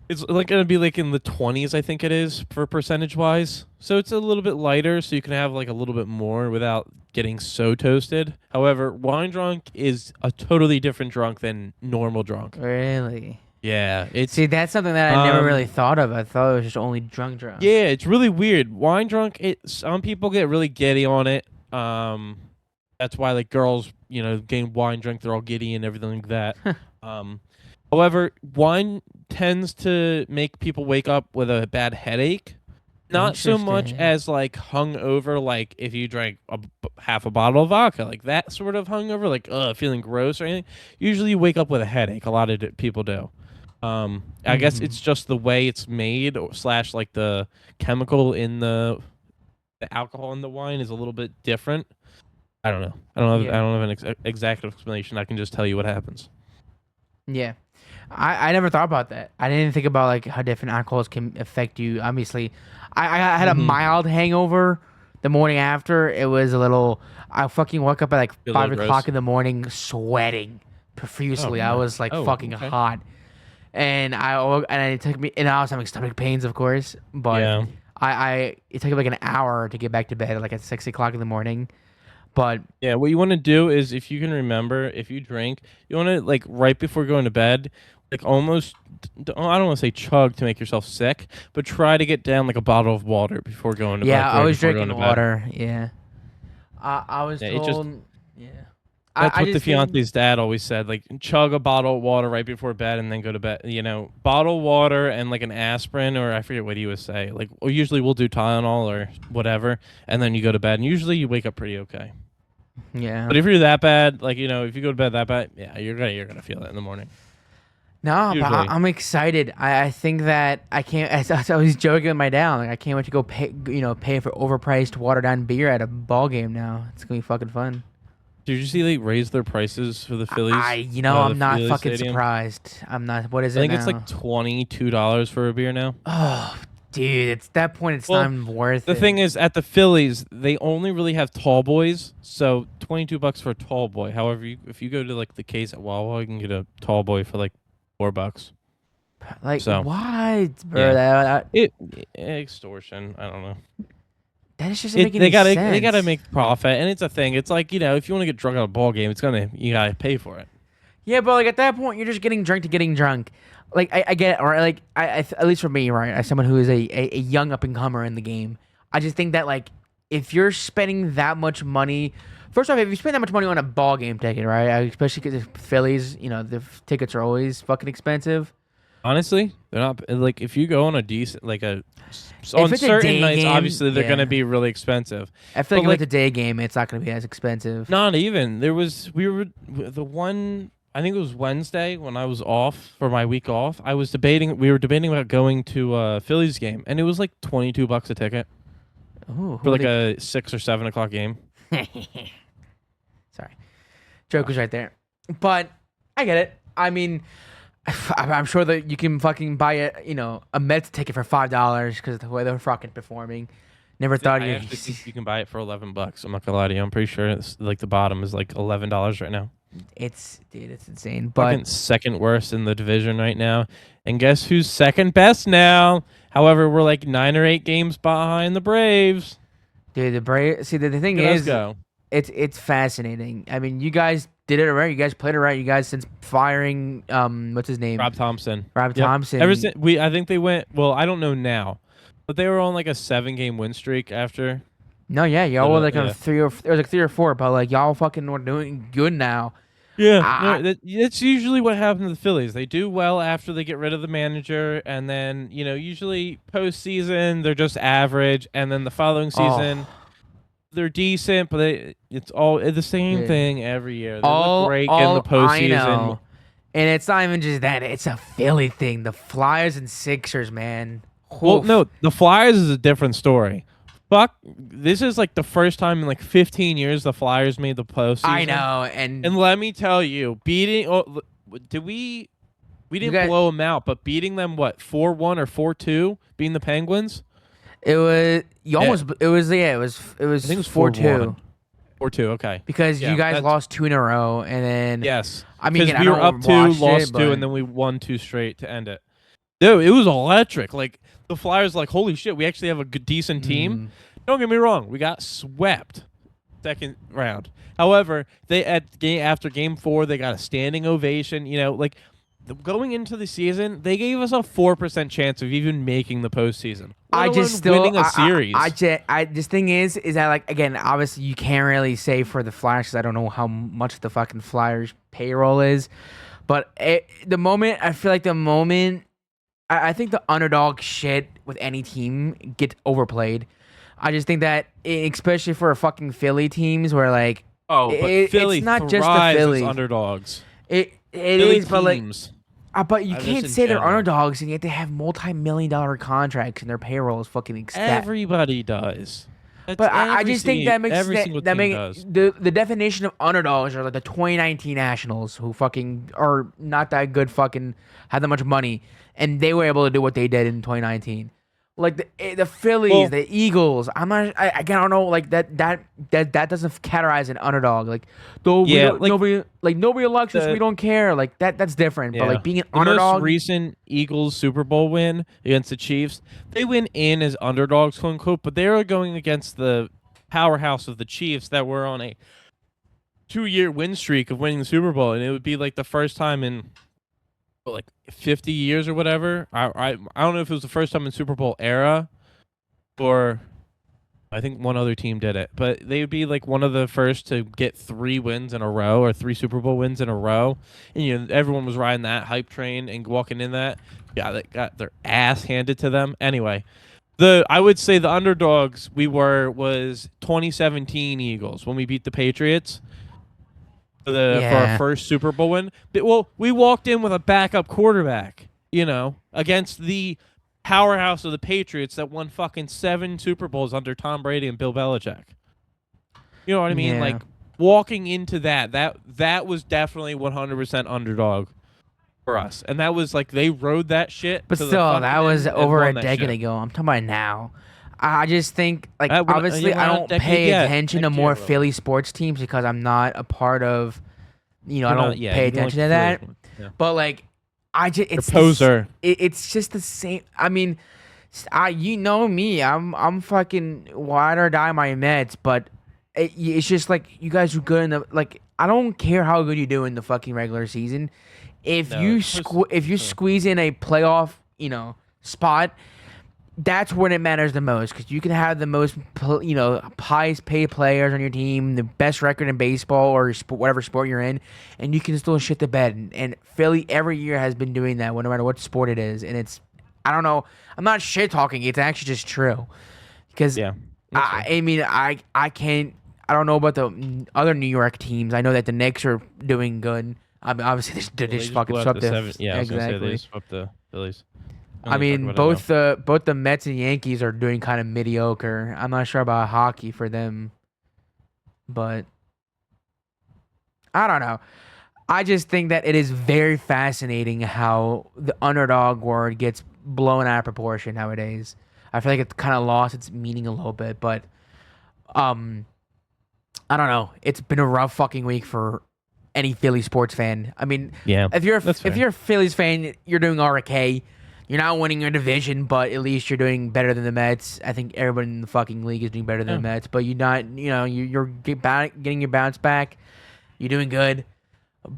It's like gonna be like in the 20s, I think it is for percentage wise. So it's a little bit lighter, so you can have like a little bit more without getting so toasted. However, wine drunk is a totally different drunk than normal drunk. Really? Yeah, it's See, that's something that I never really um thought of. I thought it was just only drunk. yeah, it's really weird. Wine drunk, some people get really giddy on it. That's why like girls, getting wine drunk, they're all giddy and everything like that. um, However, wine tends to make people wake up with a bad headache. Not so much Interesting. as like hungover, like if you drank half a bottle of vodka, like that sort of hungover, like feeling gross or anything. Usually, you wake up with a headache. A lot of people do. I guess Mhm. it's just the way it's made, or slash like the chemical in the alcohol in the wine is a little bit different. I don't know. I Yeah. don't have an exact explanation. I can just tell you what happens. Yeah. I never thought about that. I didn't think about like how different alcohols can affect you. Obviously, I had a Mhm. mild hangover the morning after. It was a little. I fucking woke up at like Feel a little 5 o'clock gross. in the morning, sweating profusely. I man. was like Oh, fucking okay. hot, and it took me. And I was having stomach pains, of course, but Yeah. it took me like an hour to get back to bed, like at 6 o'clock in the morning. But Yeah, what you want to do is if you can remember, if you drink, you want to like right before going to bed, like almost. I don't want to say chug to make yourself sick, but try to get down like a bottle of water before going to Yeah, like I right was before going drinking to bed. water. Yeah, I was Yeah, it just told. Yeah, that's I what the just think. fiance's dad always said. Like chug a bottle of water right before bed and then go to bed. You know, bottle water and like an aspirin or I forget what he would say. Like or usually we'll do Tylenol or whatever, and then you go to bed and usually you wake up pretty okay. Yeah. But if you're that bad, like if you go to bed that bad, yeah, you're gonna feel it in the morning. No, but Usually. I'm excited. I think that I can't. I was joking with my dad. Like I can't wait to go pay. Pay for overpriced, watered down beer at a ball game. Now it's gonna be fucking fun. Did you see they raised their prices for the Phillies? The I'm not Phillies fucking stadium. surprised. I'm not. What is I it think it's like now? $22 for a beer now. Oh, dude, it's that point. It's not Well, even worth the it. thing is, at the Phillies, they only really have tall boys, so $22 for a tall boy. However, if you go to like the case at Wawa, you can get a tall boy for like $4. Like So what, bro? yeah, That it extortion. I don't know. that just doesn't make It they any gotta sense. make profit, and it's a thing. It's like if you want to get drunk at a ball game, you gotta pay for it. Yeah, but like at that point, you're just getting drunk to getting drunk. Like I get it, right? Like at least for me, right? As someone who is a young up and comer in the game, I just think that like if you're spending that much money, first off, if you spend that much money on a ball game ticket, right? Especially because the Phillies, the tickets are always fucking expensive. Honestly, they're not like if you go on a decent If on it's a certain day nights, game, obviously they're gonna yeah, be really expensive. I feel But like if it's like a day game, it's not gonna be as expensive. not even there was we were the one I think it was Wednesday when I was off for my week off. We were debating about going to a Phillies game, and it was like $22 a ticket Ooh, for who are like they? a 6 or 7 o'clock game. Sorry, joke was right there, but I get it. I mean, I'm sure that you can fucking buy a Mets ticket for $5 because of the way they're fucking performing. Never thought I you. actually think you can buy it for $11. I'm not gonna lie to you. I'm pretty sure it's like the bottom is like $11 right now. Dude, it's insane. But Fucking second worst in the division right now. And guess who's second best now? However, we're like 9 or 8 games behind the Braves. dude, the Brave. See, the thing Look at us is, go. it's fascinating. I mean, you guys did it right. You guys played it right. You guys since firing what's his name, Rob Thompson. Rob Yep. Ever Thompson. since I think they went. Well, I don't know now, but they were on like a 7 game win streak after. No, yeah, y'all were like on Yeah. three or it was like 3 or 4, but like y'all fucking were doing good now. Yeah, I, no, that's usually what happens to the Phillies. They do well after they get rid of the manager, and then usually postseason they're just average, and then the following season oh, they're decent, but it's all the same dude. thing every year. They look All great in the all I postseason. know, and it's not even just that. It's a Philly thing. The Flyers and Sixers, man. Well, Oof. no, the Flyers is a different story. Fuck, this is like the first time in like 15 years the Flyers made the I postseason. know, And and let me tell you, beating did we you didn't got blow them out, but beating them what 4-1 or 4-2, beating the Penguins. it was you Yeah, almost it was yeah it I was think it was 4-2 4-1, 4-2. Okay, because you yeah, guys that's lost 2 in a row, and then yes, I mean because again, I we were up don't two, watch it, lost two, but and then we won 2 straight to end it. Dude, it was electric. Like the Flyers, like holy shit, we actually have a good, decent team. mm, Don't get me wrong, we got swept second round. However, they after game 4, they got a standing ovation. Like going into the season, they gave us a 4% chance of even making the postseason, let I alone just still winning a series. this thing is that like again obviously you can't really say for the Flyers because I don't know how much the fucking Flyers payroll is, but the moment I think the underdog shit with any team gets overplayed. I just think that, especially for fucking Philly teams, where like Oh, but it's Philly not just the thrives as Phillies. underdogs. It Philly is, but like, teams, but you just can't in say they're general. underdogs and yet they have multi-million-dollar contracts and their payroll is fucking ecstatic. Everybody does. That's But I just think that makes every single that team make does. the definition of underdogs are like the 2019 Nationals who fucking are not that good, fucking had that much money, and they were able to do what they did in 2019. Like the Phillies, Well, the Eagles. I don't know. Like that doesn't categorize an underdog. Like though we yeah, don't nobody likes us. We the don't care. Like that's different. But yeah. like being an The most underdog, recent Eagles Super Bowl win against the Chiefs, they win in as underdogs, quote unquote, but they were going against the powerhouse of the Chiefs that were on a 2-year win streak of winning the Super Bowl, and it would be like the first time in like 50 years or whatever. I don't know if it was the first time in Super Bowl era or I think one other team did it, but they would be like one of the first to get 3 wins in a row or 3 Super Bowl wins in a row. And everyone was riding that hype train and walking in that. Yeah, they got their ass handed to them. Anyway, I would say the underdogs was 2017 Eagles when we beat the Patriots for our Yeah. first Super Bowl win. Well, we walked in with a backup quarterback, against the powerhouse of the Patriots that won fucking 7 Super Bowls under Tom Brady and Bill Belichick. You know what I mean? Yeah. Like walking into that was definitely 100% underdog for us, and that was like they rode that shit But to the still, that fucking was end and over a won that decade shit. ago. I'm talking about now. I just think, like, obviously, We're I not a don't decade pay yet. attention to Next year more will. Philly sports teams because I'm not a part of, I You're not. don't Yeah, pay you don't like attention the to Phillies that. one. Yeah. But like, You're a it's poser. it's just the same. I mean, you know me. I'm fucking ride or die my Mets, but it's just like you guys are good in the like. I don't care how good you do in the fucking regular season. No, If you squeeze in a playoff, spot, that's when it matters the most because you can have the most, highest paid players on your team, the best record in baseball or whatever sport you're in, and you can still shit the bed. And Philly every year has been doing that, no matter what sport it is. And I don't know, I'm not shit talking. It's actually just true because yeah. That's fair. I mean, I can't. I don't know about the other New York teams. I know that the Knicks are doing good. I mean, obviously, they Well, they just just fucking blew out swept the the seven. Yeah, I was gonna say they exactly. just swept the Phillies. Don't I need to talk mean, about it though. both the Mets and Yankees are doing kind of mediocre. I'm not sure about hockey for them, but I don't know. I just think that it is very fascinating how the underdog word gets blown out of proportion nowadays. I feel like it's kind of lost its meaning a little bit, but um, I don't know. It's been a rough fucking week for any Philly sports fan. I mean, Yeah, that's if fair. you're a Phillies fan, you're doing okay. You're not winning your division, but at least you're doing better than the Mets. I think everybody in the fucking league is doing better than Yeah. the Mets, but you're not. You're getting your bounce back. You're doing good,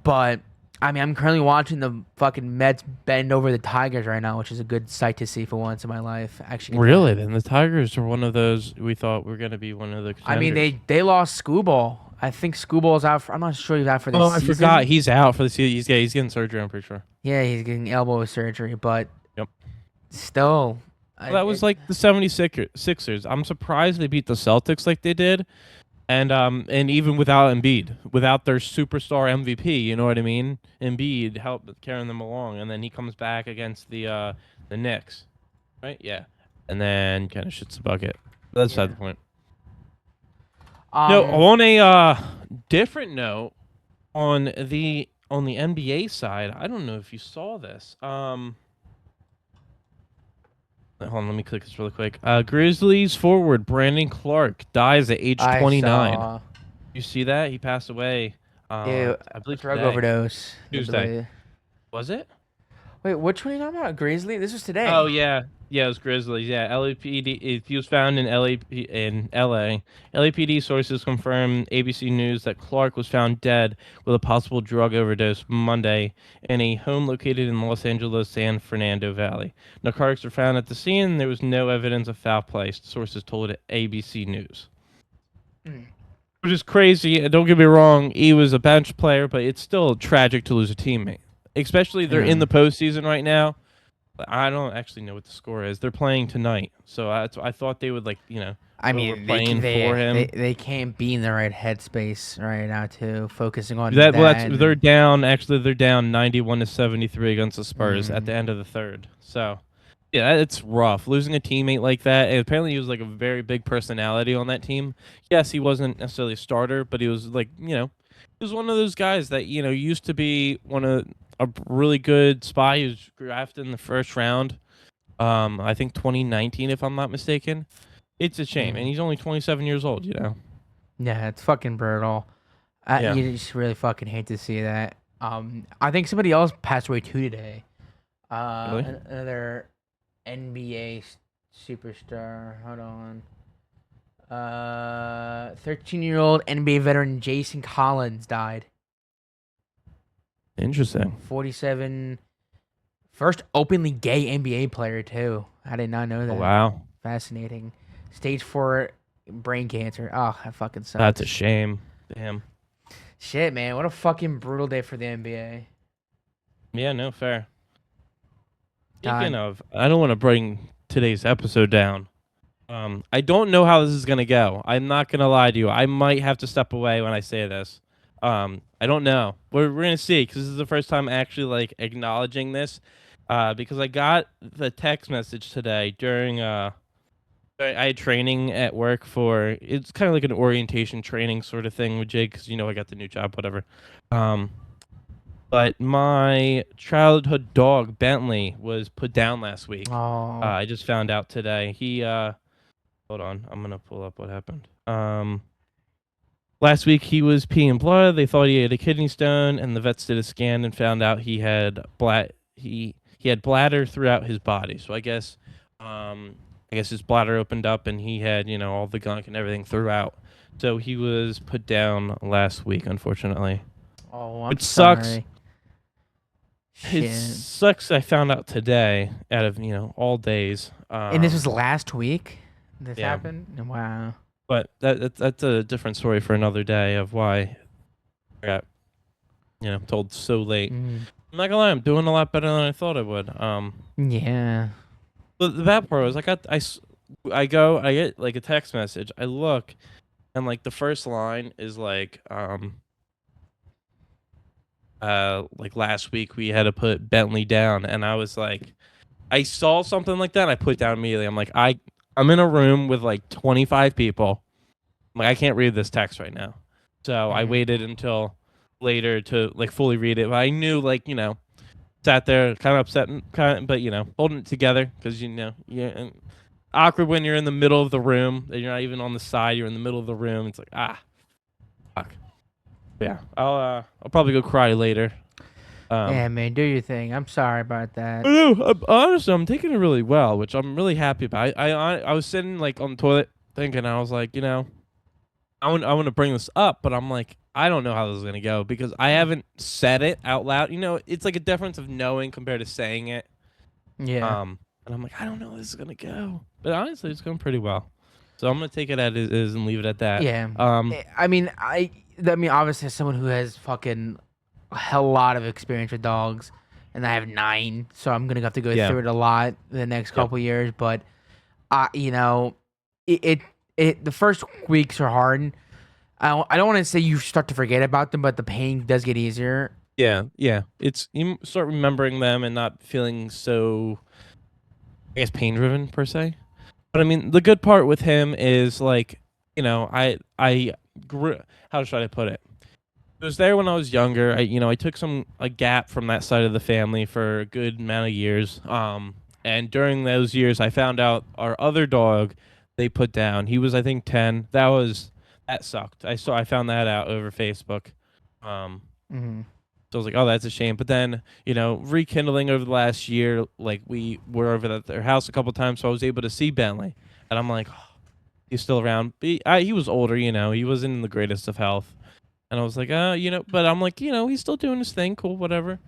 but I mean, I'm currently watching the fucking Mets bend over the Tigers right now, which is a good sight to see for once in my life. Actually, get Really? that. Then the Tigers are one of those we thought were gonna be one of the I mean, contenders. they lost Scooble. I think Scoobble's out. I'm not sure he's out for the Oh, I forgot. season. He's out for the season. He's getting surgery. I'm pretty sure. Yeah, he's getting elbow surgery, but Yep. still, Well, that was like the 76ers. I'm surprised they beat the Celtics like they did, and even without Embiid, without their superstar MVP, you know what I mean? Embiid helped carrying them along, and then he comes back against the Knicks, right? Yeah, and then kind of shits the bucket. That's beside yeah. the point. No, Um, on a different note, on the NBA side, I don't know if you saw this. Hold on, let me click this really quick. Grizzlies forward Brandon Clark dies at age I 29. saw You see that? He passed away. a I believe drug today, overdose. I Tuesday. believe. Was it? Wait, which one are you talking about? Grizzly? This was Oh today. yeah, yeah, it was Grizzlies. Yeah, LAPD. He was found in LA. LAPD sources confirm ABC News that Clark was found dead with a possible drug overdose Monday in a home located in Los Angeles San Fernando Valley. Narcotics were found at the scene. And there was no evidence of foul play. Sources told ABC News. Mm. Which is crazy. And don't get me wrong, he was a bench player, but it's still tragic to lose a teammate. Especially they're in Yeah. the postseason right now. I don't actually know what the score is. They're playing tonight, so I thought they would I go over mean, they playing for him. they can't be in the right headspace right now too, focusing on That well, that. that's they're And, down. Actually, they're down 91-73 against the Spurs at the mm, end of the third. So yeah, it's rough losing a teammate like that. And apparently, he was like a very big personality on that team. Yes, he wasn't necessarily a starter, but he was he was one of those guys that used to be one of a really good spy. He was drafted in the first round. I think 2019, if I'm not mistaken. It's a shame, and mm. he's only 27 years old. Yeah, it's fucking brutal. Yeah. You just really fucking hate to see that. I think somebody else passed away too today. Really? Another NBA superstar. Hold on. 13-year-old NBA veteran Jason Collins died. Interesting. 47. First openly gay NBA player too. I did not know Oh that. wow, Fascinating. Stage 4 brain cancer. Oh, that fucking that's a sucks. shame. Damn. Shit, man. What a fucking brutal day for the NBA. Yeah, no fair. Speaking God. of, I don't want to bring today's episode down. I don't know how this is gonna go. I'm not gonna lie to you. I might have to step away when I say this. I don't know. We're gonna see because this is the first time actually like acknowledging this. Because I got the text message today during I had training at work for it's kind of like an orientation training sort of thing with Jake because I got the new job, whatever. Um, but my childhood dog Bentley was put down last week. Oh. I just found out today. He hold on, I'm gonna pull up what happened. Last week he was peeing blood. They thought he had a kidney stone, and the vets did a scan and found out he had he had bladder throughout his body. So I guess his bladder opened up and he had all the gunk and everything throughout. So he was put down last week, unfortunately. Oh, I'm It sucks. sorry. It Shit. sucks. I found out today, out of all days. And this was last week this Yeah. happened? Wow. But that's a different story for another day of why I got told so late. Mm. I'm not gonna lie, I'm doing a lot better than I thought I would. Yeah. But the bad part was I get like a text message. I look, and like the first line is like last week we had to put Bentley down, and I was like, I saw something like that, and I put it down immediately. I'm like, I'm in a room with like 25 people. I'm like, I can't read this text right now. So I waited until later to like fully read it. But I knew sat there kind of upset, but holding it together because yeah, awkward when you're in the middle of the room. You're not even on the side. You're in the middle of the room. It's like fuck. But yeah, I'll probably go cry later. Yeah, man, do your thing. I'm sorry about that. I know. Honestly, I'm taking it really well, which I'm really happy about. I was sitting like on the toilet thinking, I was like, I want to bring this up, but I'm like, I don't know how this is gonna go because I haven't said it out loud. It's like a difference of knowing compared to saying it. Yeah. And I'm like, I don't know how this is gonna go, but honestly, it's going pretty well. So I'm gonna take it as it is and leave it at that. Yeah. I mean, obviously, as someone who has fucking a hell lot of experience with dogs, and I have 9, so I'm gonna have to go Yeah. through it a lot the next Yep. couple years. But, the first weeks are hard. I don't want to say you start to forget about them, but the pain does get easier. Yeah, it's you start remembering them and not feeling so, I guess, pain driven per se. But I mean, the good part with him is like, I grew. How should I put it? It was there when I was younger. I took a gap from that side of the family for a good amount of years. And during those years, I found out our other dog they put down. He was I think 10. That sucked. I found that out over Facebook. Mm-hmm. So I was like, oh, that's a shame. But then, rekindling over the last year, like we were over at their house a couple times, so I was able to see Bentley, and I'm like, oh, he's still around. But he was older, he wasn't in the greatest of health, and I was like, but I'm like, he's still doing his thing, cool, whatever.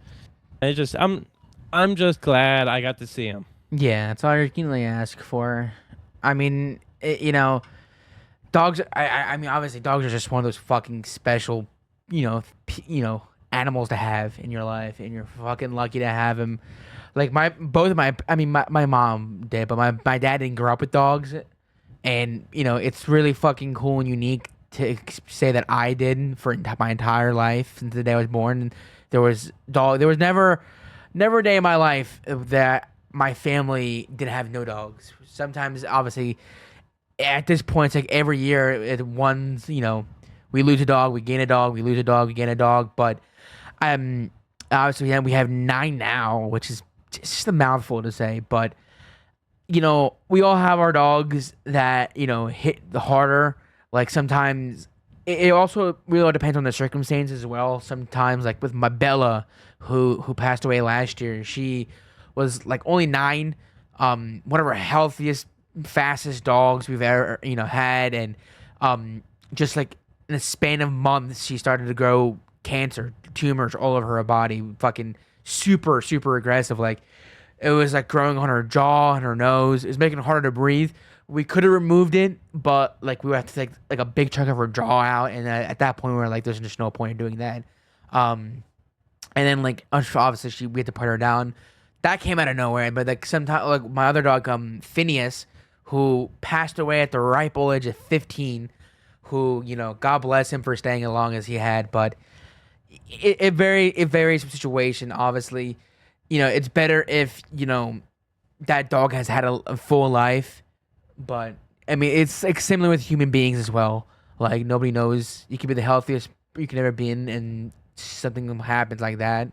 And I'm just glad I got to see him. Yeah, that's all you can really ask for. I mean, dogs. I mean, obviously, dogs are just one of those fucking special, animals to have in your life, and you're fucking lucky to have them. Like my mom did, but my dad didn't grow up with dogs, and it's really fucking cool and unique to say that I did for my entire life since the day I was born. There was never a day in my life that my family didn't have no dogs. Sometimes, obviously, at this point, it's like every year, we lose a dog, we gain a dog, we lose a dog, we gain a dog. But obviously, we have 9 now, which is just a mouthful to say. But we all have our dogs that hit the harder. Like sometimes, it also really depends on the circumstances as well. Sometimes, like with my Bella, who passed away last year, she was like only 9. One of our healthiest, fastest dogs we've ever had, and just like in a span of months, she started to grow cancer tumors all over her body. Fucking super super aggressive. Like it was like growing on her jaw and her nose. It was making it harder to breathe. We could have removed it, but like we would have to take like a big chunk of her jaw out, and at that point we were like, there's just no point in doing that. Um, and then like obviously we had to put her down. That came out of nowhere. But like sometimes like my other dog Phineas, who passed away at the ripe old age of 15, who God bless him for staying as long as he had. But it varies from situation. Obviously, it's better if that dog has had a full life. But I mean, it's like similar with human beings as well. Like nobody knows, you can be the healthiest you can ever be in, and something happens like that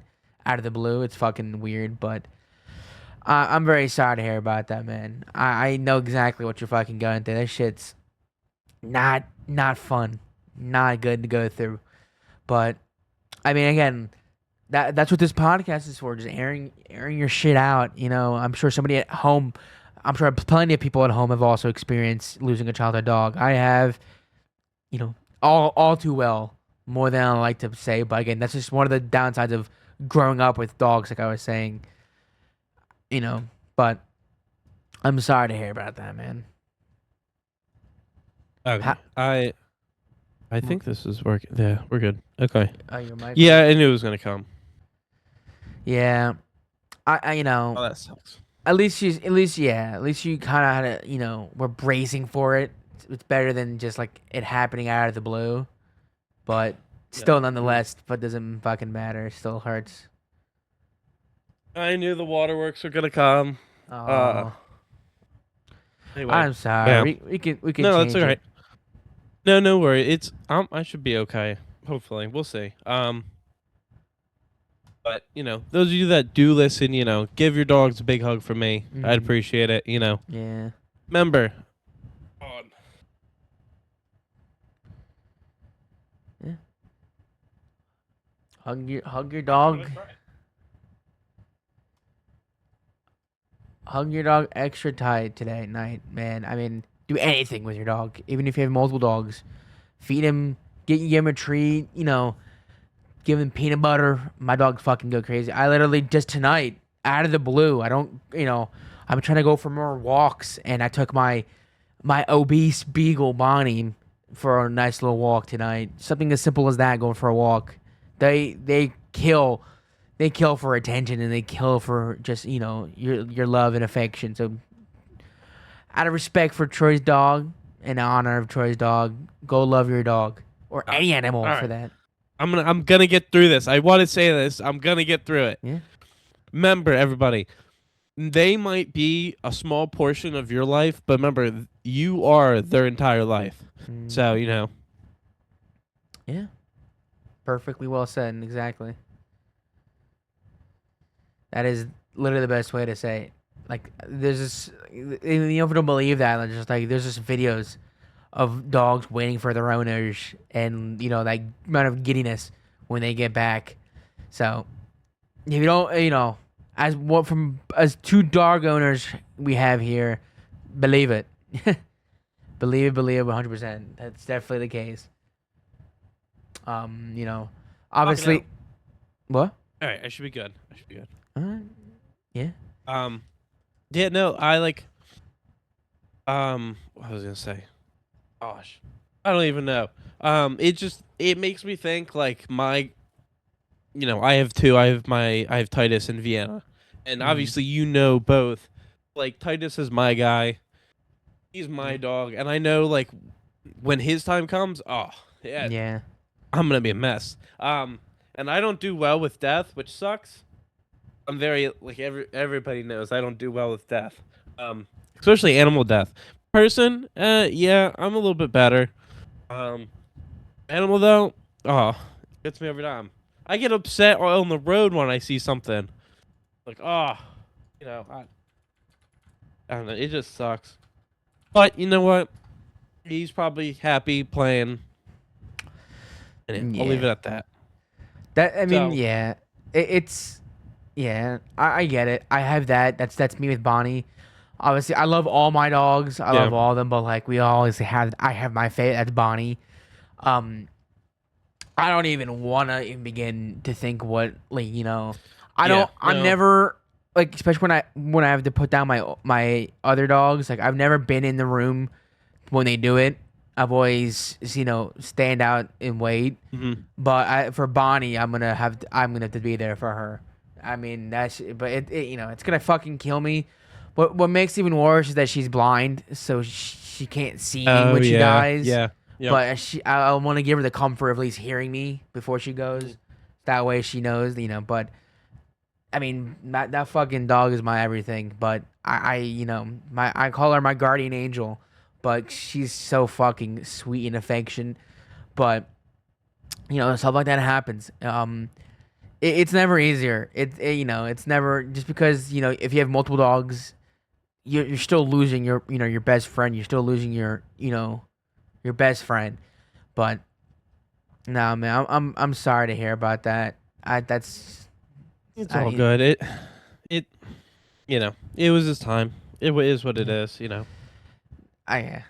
out of the blue. It's fucking weird, but I'm very sorry to hear about that, man. I know exactly what you're fucking going through. That shit's not fun, not good to go through. But I mean, again, that's what this podcast is for, just airing your shit out. I'm sure somebody at home, I'm sure plenty of people at home have also experienced losing a childhood dog. I have, all too well, more than I like to say. But again, that's just one of the downsides of growing up with dogs, like I was saying. But I'm sorry to hear about that, man. Okay. I think this is working. Yeah, we're good. Okay. Your mic. Yeah, I knew it was gonna come. Yeah, I Oh, that sucks. at least you kind of had we're bracing for it. It's better than just like it happening out of the blue, but still, nonetheless, but doesn't fucking matter. It still hurts. I knew the waterworks were gonna come. Uh, Oh, anyway. I'm sorry. Yeah. We can No, change that's all it. right. No worry. It's I should be okay. Hopefully, we'll see. But those of you that do listen, give your dogs a big hug from me. I'd Mhm. appreciate it. Yeah. Remember. Yeah. Hug your dog. Hug your dog extra tight today night, man. I mean, do anything with your dog, even if you have multiple dogs. Feed him, give him a treat. Give him peanut butter. My dogs fucking go crazy. I literally just tonight, out of the blue, I don't, I'm trying to go for more walks, and I took my obese beagle Bonnie for a nice little walk tonight. Something as simple as that, going for a walk. They kill for attention, and they kill for just your love and affection. So out of respect for Troy's dog, in honor of Troy's dog, go love your dog or any animal All for right. that. I'm gonna get through this. I want to say this. I'm gonna get through it. Yeah. Remember, everybody, they might be a small portion of your life, but remember, you are their entire life. So Yeah. Perfectly well said. Exactly. That is literally the best way to say it. Like there's this, if you don't believe that, like, just like there's just videos of dogs waiting for their owners, and that amount of giddiness when they get back. So if you don't, as two dog owners we have here, believe it, believe it 100%. That's definitely the case. Obviously, what? all right, I should be good. Yeah. Yeah, no, I like. What was I gonna say? Gosh, I don't even know. It makes me think like I have two. I have Titus and Vienna, and Mhm. obviously both. Like Titus is my guy. He's my dog, and I know like when his time comes, oh yeah, Yeah. I'm gonna be a mess. And I don't do well with death, which sucks. I'm very like everybody knows I don't do well with death. Especially animal death. Person, yeah, I'm a little bit better. Um, Animal though, oh, gets me every time. I get upset on the road when I see something like, oh, I don't know, it just sucks. But you know what? He's probably happy playing, and I'll leave Yeah. it at that. That I mean, So yeah. It's yeah. I get it. I have that. That's me with Bonnie. Obviously, I love all my dogs. I yeah, love all of them, but like we always have, I have my favorite. That's Bonnie. Um, I don't even want to even begin to think what, like, I Yeah. don't. I'm No. never like, especially when I have to put down my other dogs. Like I've never been in the room when they do it. I've always stand out and wait. Hmm. But for Bonnie, I'm gonna have to be there for her. I mean but it's gonna fucking kill me. What makes it even worse is that she's blind, so she can't see me Oh when she yeah. dies. Yeah. Yep. But I want to give her the comfort of at least hearing me before she goes. That way she knows, But I mean, that fucking dog is my everything. But I call her my guardian angel. But she's so fucking sweet and affection. But stuff like that happens. It's never easier. It's never just because if you have multiple dogs, you're still losing your best friend. You're still losing your best friend. But no, man, I'm sorry to hear about that. I that's It's I all mean, good. It it was his time. Is what it yeah, is. I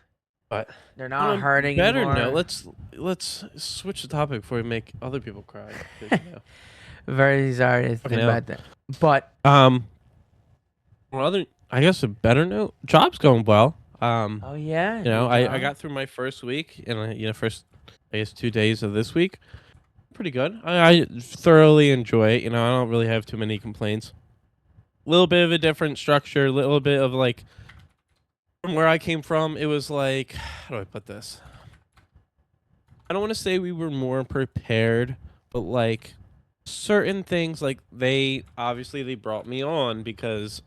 But they're on not a hurting better note, anymore. let's switch the topic before we make other people cry. 'Cause, Very sorry to fucking think hell. about that. But On other, I guess a better note, job's going well. oh yeah, your I job. got through my first week and first I guess 2 days of this week. Pretty good. I thoroughly enjoy it. I don't really have too many complaints. A little bit of a different structure, a little bit of like from where I came from, it was like how do I put this? I don't want to say we were more prepared, but like certain things like they brought me on because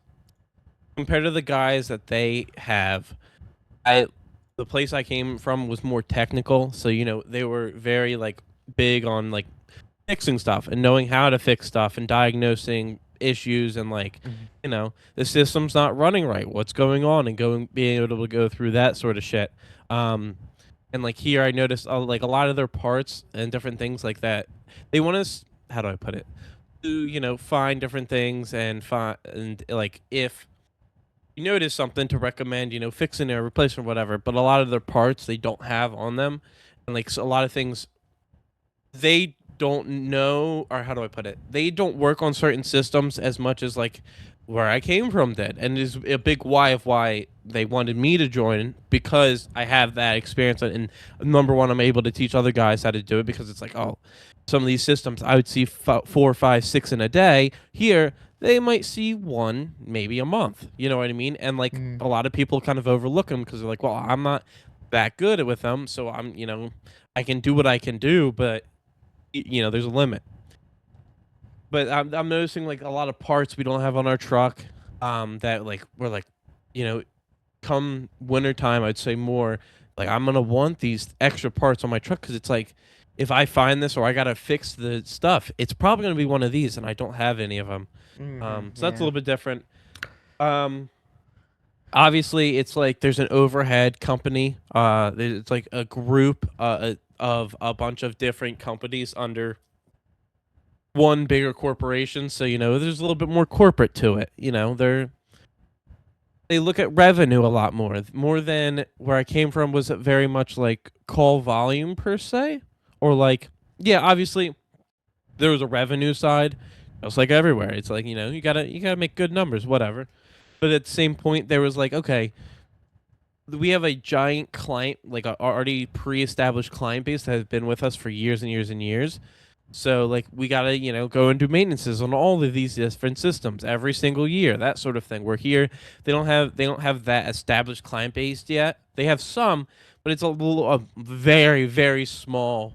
compared to the guys that they have, I the place I came from was more technical, so they were very like big on like fixing stuff and knowing how to fix stuff and diagnosing issues and like Mhm. the system's not running right, what's going on, and being able to go through that sort of shit. um and like here I noticed like a lot of their parts and different things like that, they want us, how do I put it, to find different things and find, and like if you notice something to recommend, fixing or replacing or whatever, but a lot of their parts they don't have on them. And like so a lot of things they don't know, or how do I put it? They don't work on certain systems as much as like where I came from did. And is a big why of why they wanted me to join, because I have that experience, and number one, I'm able to teach other guys how to do it, because it's like, oh, some of these systems I would see 4, 5, 6 in a day. Here they might see one maybe a month. You know what I mean? And like Mm. a lot of people kind of overlook them because they're like, well, I'm not that good with them, so I can do what I can do, but there's a limit. But I'm noticing like a lot of parts we don't have on our truck. That like we're like, you know, come wintertime, I'd say more like I'm gonna want these extra parts on my truck, because it's like if I find this or I gotta fix the stuff, it's probably gonna be one of these, and I don't have any of them. So that's a Yeah. little bit different. Um, Obviously, it's like there's an overhead company. It's like a group of a bunch of different companies under one bigger corporation. So there's a little bit more corporate to it. They look at revenue a lot more than where I came from was very much like call volume per se, or like yeah, obviously there was a revenue side, just like everywhere. It's like you gotta make good numbers, whatever. But at the same point, there was like okay, we have a giant client, like a already pre-established client base that has been with us for years and years and years. So like we gotta go and do maintenances on all of these different systems every single year, that sort of thing. We're here, they don't have that established client base yet. They have some, but it's a very very small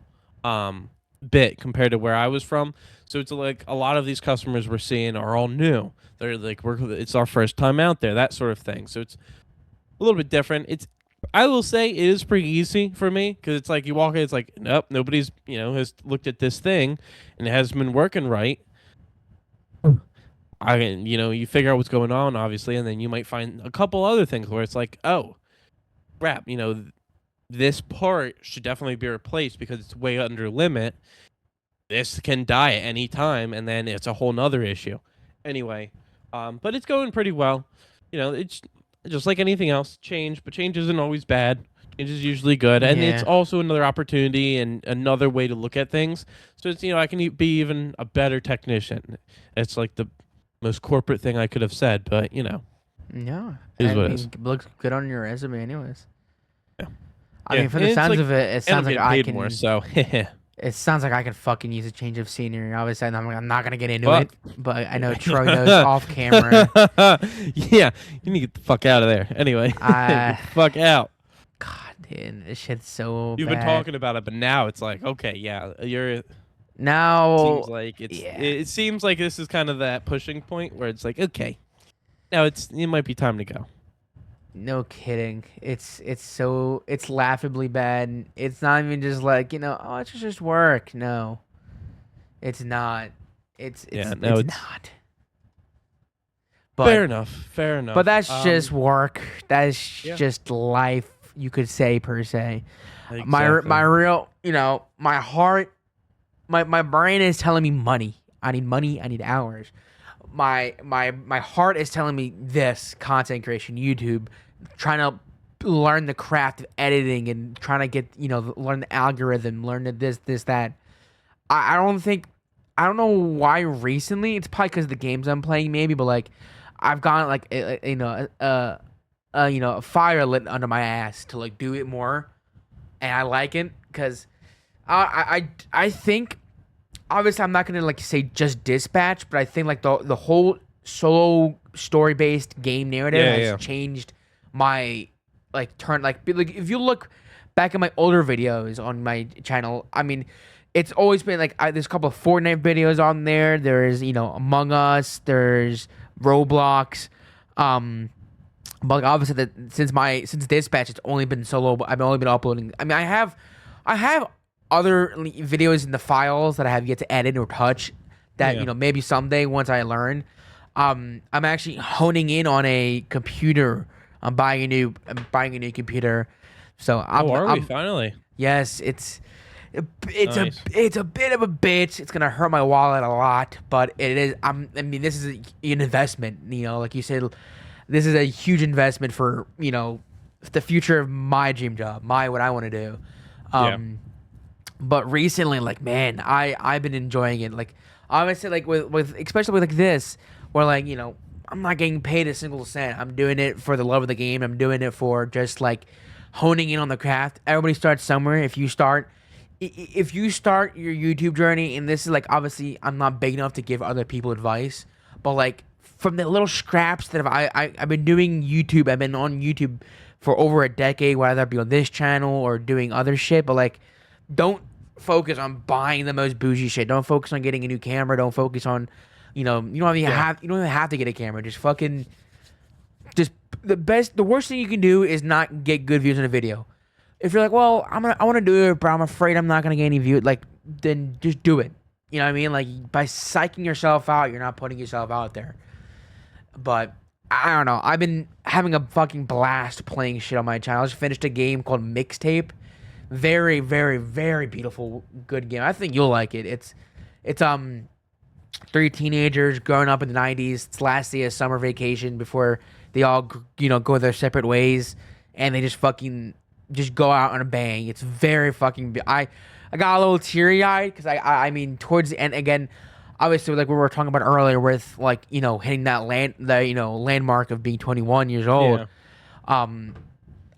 bit compared to where I was from. So it's like a lot of these customers we're seeing are all new. They're like it's our first time out there, that sort of thing. So it's a little bit different. I will say it is pretty easy for me, because it's like you walk in, it's like nope, nobody's has looked at this thing and it hasn't been working right. You figure out what's going on, obviously, and then you might find a couple other things where it's like, oh crap, this part should definitely be replaced because it's way under limit. This can die at any time, and then it's a whole nother issue. Anyway, but it's going pretty well. It's just like anything else, change, but change isn't always bad. It is usually good, and it's Yeah. also another opportunity and another way to look at things. So it's I can be even a better technician. It's like the most corporate thing I could have said, but Yeah. it is I what it is. mean, looks good on your resume, anyways. Yeah, I yeah. mean, from And the it's sounds like, of it, it and I'm sounds like getting I paid more, can. so It sounds like I can fucking use a change of scenery. Obviously, I'm not gonna get into but it, but I know Troy knows off camera. yeah, you need to get the fuck out of there. Anyway, get I, the fuck out. God, dude, this shit's so You've been bad. talking about it, but now it's like, okay, yeah, you're. Seems Now, like it's. yeah, It seems like this is kind of that pushing point where it's like, okay, now it might be time to go. no kidding. It's laughably bad. It's not even just like oh, it's just work. No, it's not. Yeah, no, It's it's not. fair But enough. Fair enough. but that's just work. That's Yeah, just life. You could say per se. My exactly. real my heart my brain is telling me money. I need money. I need hours. My heart is telling me this content creation, YouTube, trying to learn the craft of editing and trying to get learn the algorithm, learn the this that. I don't think I don't know why recently. It's probably because of the games I'm playing, maybe, but like I've gotten like a fire lit under my ass to like do it more, and I like it because I think obviously I'm not gonna like say just dispatch, but I think like the whole solo story based game narrative Yeah, has yeah. changed my like turn like if you look back at my older videos on my channel, I mean it's always been like there's a couple of Fortnite videos on there. There's Among Us. There's Roblox. But like obviously that since dispatch it's only been solo. But I've only been uploading. I mean I have other videos in the files that I have yet to edit or touch that Yeah. maybe someday once I learn. I'm actually honing in on a computer. I'm buying a new computer. So Oh, are we I'm finally? yes, Nice. it's a bit of a bitch. It's gonna hurt my wallet a lot, but it is. I mean, this is an investment. Like you said, this is a huge investment for the future of my dream job, what I want to do. Yeah. But recently, like man, I've been enjoying it. Like obviously, like with especially with like this, where like I'm not getting paid a single cent. I'm doing it for the love of the game. I'm doing it for just like honing in on the craft. Everybody starts somewhere. If you start your YouTube journey, and this is like obviously I'm not big enough to give other people advice, but like from the little scraps that I've been doing YouTube, I've been on YouTube for over a decade, whether that be on this channel or doing other shit. But like, don't focus on buying the most bougie shit. Don't focus on getting a new camera. Don't focus on, Yeah. you don't even have to get a camera. Just fucking, just the worst thing you can do is not get good views on a video. If you're like, well, I want to do it, but I'm afraid I'm not gonna get any views. Like, then just do it. You know what I mean? Like by psyching yourself out, you're not putting yourself out there. But I don't know. I've been having a fucking blast playing shit on my channel. I just finished a game called Mixtape. Very, very, very beautiful, good game. I think you'll like it. It's three teenagers growing up in the '90s. It's last day of summer vacation before they all go their separate ways, and they just fucking just go out on a bang. It's very fucking. I got a little teary eyed because I mean towards the end again. Obviously, like we were talking about earlier, with like hitting that landmark of being 21 years old. Yeah. Um,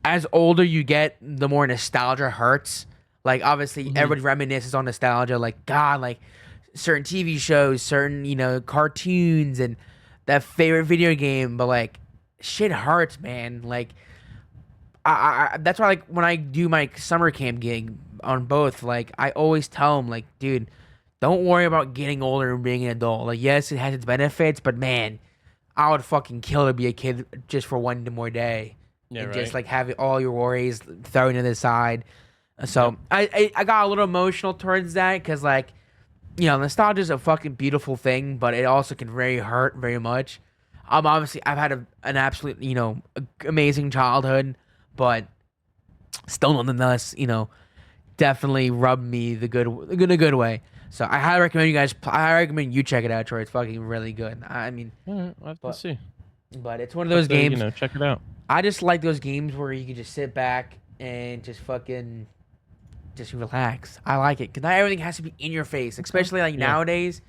as older you get, the more nostalgia hurts. Like obviously, Hmm. everybody reminisces on nostalgia. Like God, like certain TV shows, certain cartoons, and that favorite video game. But like, shit hurts, man. Like that's why like when I do my summer camp gig on both, like I always tell them like, dude, don't worry about getting older and being an adult. Like yes, it has its benefits, but man, I would fucking kill to be a kid just for one more day Yeah. and just Right. like have all your worries thrown to the side. Yep. So I got a little emotional towards that because like nostalgia is a fucking beautiful thing, but it also can very hurt very much. Obviously I've had an absolute amazing childhood, but still nonetheless definitely rubbed me in a good way. So I highly recommend you guys. I highly recommend you check it out, Troy. It's fucking really good. I mean, All right. I'll have to but see. but it's one of I'll have those to games. check it out. I just like those games where you can just sit back and just fucking just relax. I like it because not everything has to be in your face, Okay. especially like Yeah. nowadays.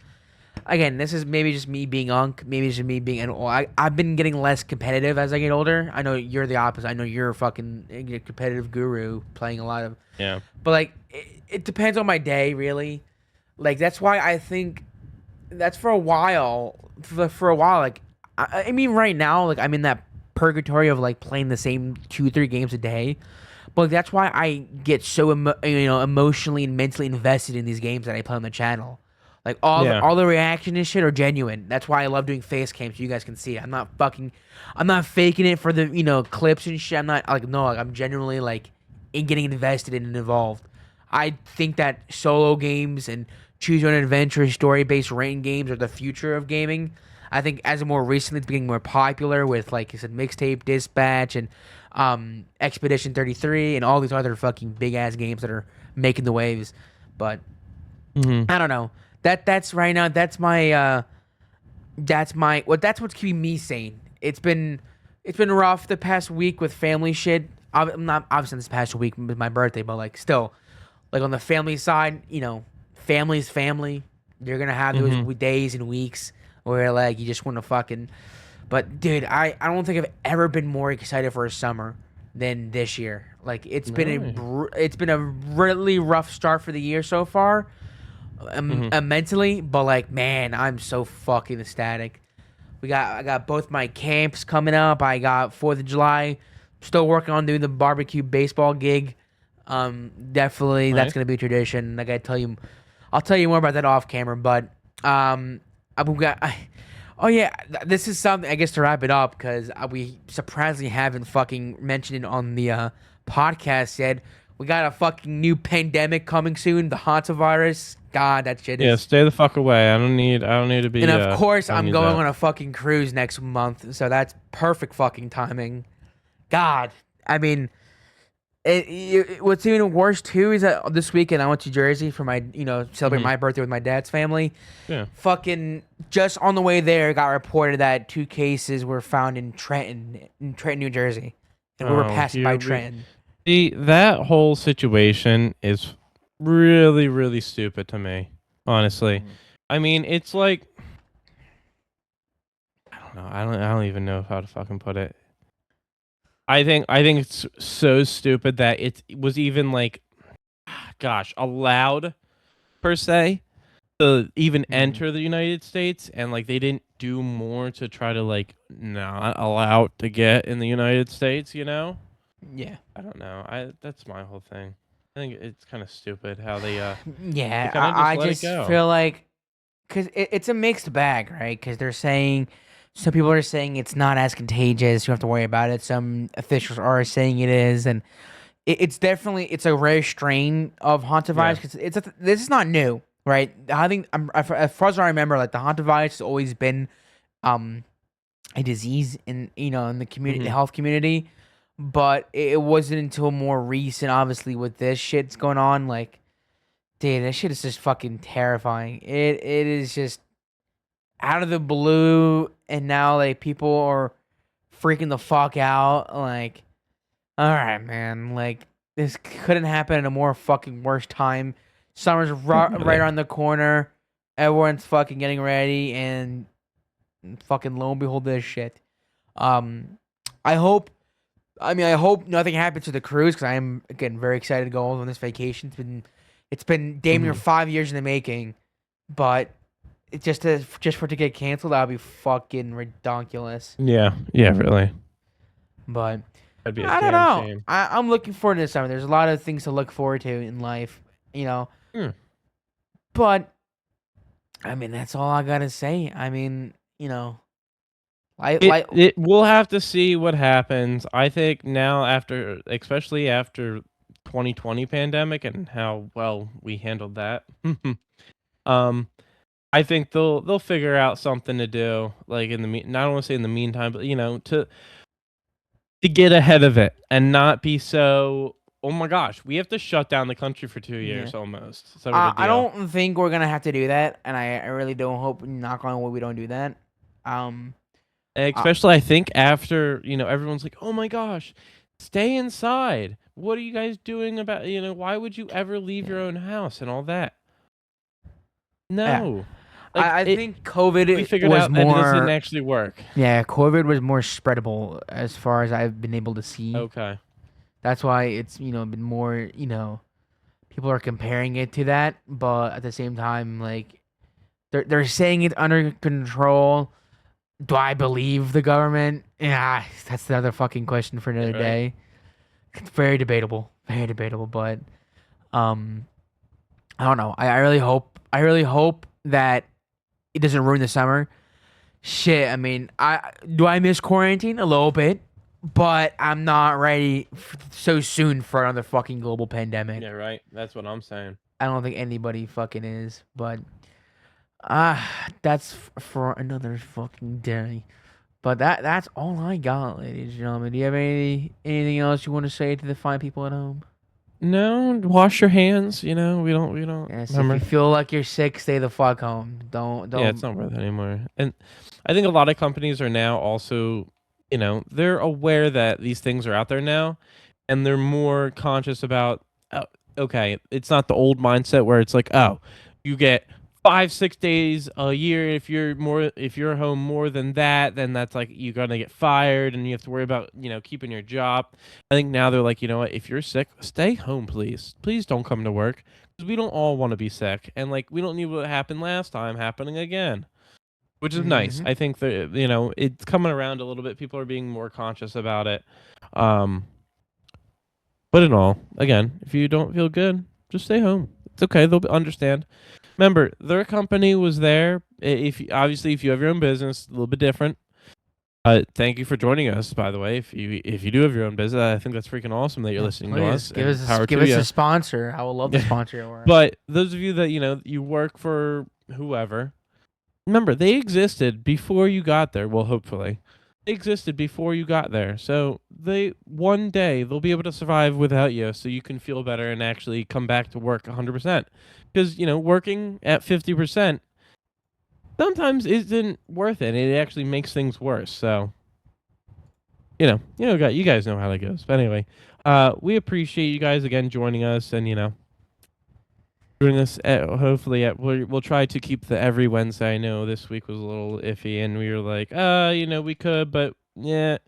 Again, this is maybe just me being unk, maybe just me being. I've been getting less competitive as I get older. I know you're the opposite. I know you're a fucking competitive guru, playing a lot of. Yeah. But like, it depends on my day, really. Like that's why I think that's for a while. For a while, like I mean, right now, like I'm in that purgatory of like playing the same 2 3 games a day. But like, that's why I get so emotionally and mentally invested in these games that I play on the channel. Like Yeah. all the reaction and shit are genuine. That's why I love doing face cams so you guys can see. I'm not faking it for the clips and shit. I'm not like no, like I'm genuinely like in getting invested and involved. I think that solo games and choose your own adventure story based rating games are the future of gaming. I think as of more recently it's becoming more popular with like you said mixtape, dispatch, and Expedition 33 and all these other fucking big ass games that are making the waves. But Hmm. I don't know. That's right now. That's what's keeping me sane. It's been rough the past week with family shit. I'm not obviously this past week with my birthday, but like still, like on the family side, family's family. You're gonna have those Hmm. days and weeks where like you just want to fucking. But dude, I don't think I've ever been more excited for a summer than this year. Like Really? it's been a really rough start for the year so far, Hmm. mentally. But like, man, I'm so fucking ecstatic. I got both my camps coming up. I got 4th of July. Still working on doing the barbecue baseball gig. Definitely that's Nice. gonna be a tradition. I gotta tell you, I'll tell you more about that off camera. But I've got. Oh yeah, this is something I guess to wrap it up because we surprisingly haven't fucking mentioned it on the podcast yet. We got a fucking new pandemic coming soon, the hantavirus. God, that shit Yeah. is. Stay the fuck away. I don't need to And be. of course, I don't I'm need going that. on a fucking cruise next month, so that's perfect fucking timing. God, I mean, what's even worse too is that this weekend I went to Jersey for my, celebrate Hmm. my birthday with my dad's family. Yeah. Fucking just on the way there, it got reported that 2 cases were found in Trenton, New Jersey, and we were Oh, passing by here we Trenton. see. That whole situation is really, really stupid to me. Honestly, I mean, it's like I don't know. I don't even know how to fucking put it. I think it's so stupid that it was even like, gosh, allowed per se to even Mm. enter the United States, and like they didn't do more to try to like not allow it to get in the United States. Yeah, I don't know. I That's my whole thing. I think it's kind of stupid how they yeah. kind of just I let it just go. feel like because it's a mixed bag, right? Because they're saying some people are saying it's not as contagious. You don't have to worry about it. Some officials are saying it is, and it's definitely it's a rare strain of hantavirus Yeah. because this is not new, right? I think as far as I remember, like the hantavirus has always been um a disease in in the community, the Hmm. health community, but it wasn't until more recent, obviously, with this shit's going on. Like, dude, this shit is just fucking terrifying. It is just out of the blue, and now like people are freaking the fuck out. Like, all right, man. Like this couldn't happen at a more fucking worse time. Summer's right Definitely. around the corner. Everyone's fucking getting ready, and fucking lo and behold, this shit. Um, I hope. I hope nothing happens to the cruise because I am again very excited to go on this vacation. It's been damn near Hmm. 5 years in the making, but just for it to get canceled, that would be fucking ridiculous. Yeah. Yeah. Really. But That'd be a I don't damn know. shame. I'm looking forward to this summer. There's a lot of things to look forward to in life, you know. Hmm. But I mean, that's all I gotta say. I mean, like It we'll have to see what happens. I think now after especially after 2020 pandemic and how well we handled that. um I think they'll figure out something to do like in the not want to say in the meantime, but to get ahead of it and not be so oh my gosh, we have to shut down the country for 2 yeah. years almost. Sort of I deal. don't think we're gonna have to do that, and I really don't hope, knock on wood, we don't do that. Um, And uh, especially I think after, everyone's like, "Oh my gosh, Stay inside. What are you guys doing about, why would you ever leave your Yeah. own house and all that? Yeah. No. Like, I think COVID we figured was out that it doesn't more. actually work. Yeah, COVID was more spreadable as far as I've been able to see. Okay. That's why it's been more people are comparing it to that, but at the same time, like they're saying it's under control. Do I believe the government? Yeah, that's the other fucking question for Yeah, another right. day. It's very debatable. But um, I don't know. I really hope that it doesn't ruin the summer. Shit, I mean, I miss quarantine a little bit, but I'm not ready so soon for another fucking global pandemic. Yeah, right. That's what I'm saying. I don't think anybody fucking is, but that's for another fucking day. But that's all I got, ladies and gentlemen. Do you have anything else you want to say to the fine people at home? No, wash your hands. We don't Yes, if you remember. feel like you're sick, stay the fuck home. Yeah, it's Don't. not worth it anymore. And I think a lot of companies are now also, they're aware that these things are out there now, and they're more conscious about, okay, it's not the old mindset where it's like, oh, you get 5, 6 days a year. If you're home more than that, then that's like you're gonna get fired, and you have to worry about keeping your job. I think now they're like, you know what? If you're sick, stay home, please. Please don't come to work because we don't all want to be sick, and like we don't need what happened last time happening again, which is nice. Hmm. I think that it's coming around a little bit. People are being more conscious about it. Um, but in all, again, if you don't feel good, just stay home. It's okay. They'll understand. Remember, their company was there. If you have your own business, a little bit different. Thank you for joining us. By the way, if you do have your own business, I think that's freaking awesome that you're Yeah, listening to please us. And power give to us you. a sponsor. I would love to Yeah. sponsor your work. But those of you that you work for whoever, remember they existed before you got there. Well, hopefully, they existed before you got there. So one day they'll be able to survive without you, so you can feel better and actually come back to work 100%. Because working at 50% sometimes isn't worth it. It actually makes things worse. So you guys know how that goes. But anyway, we appreciate you guys again joining us, and doing this. Hopefully, we'll try to keep the every Wednesday. I know this week was a little iffy, and we were like, we could, but yeah.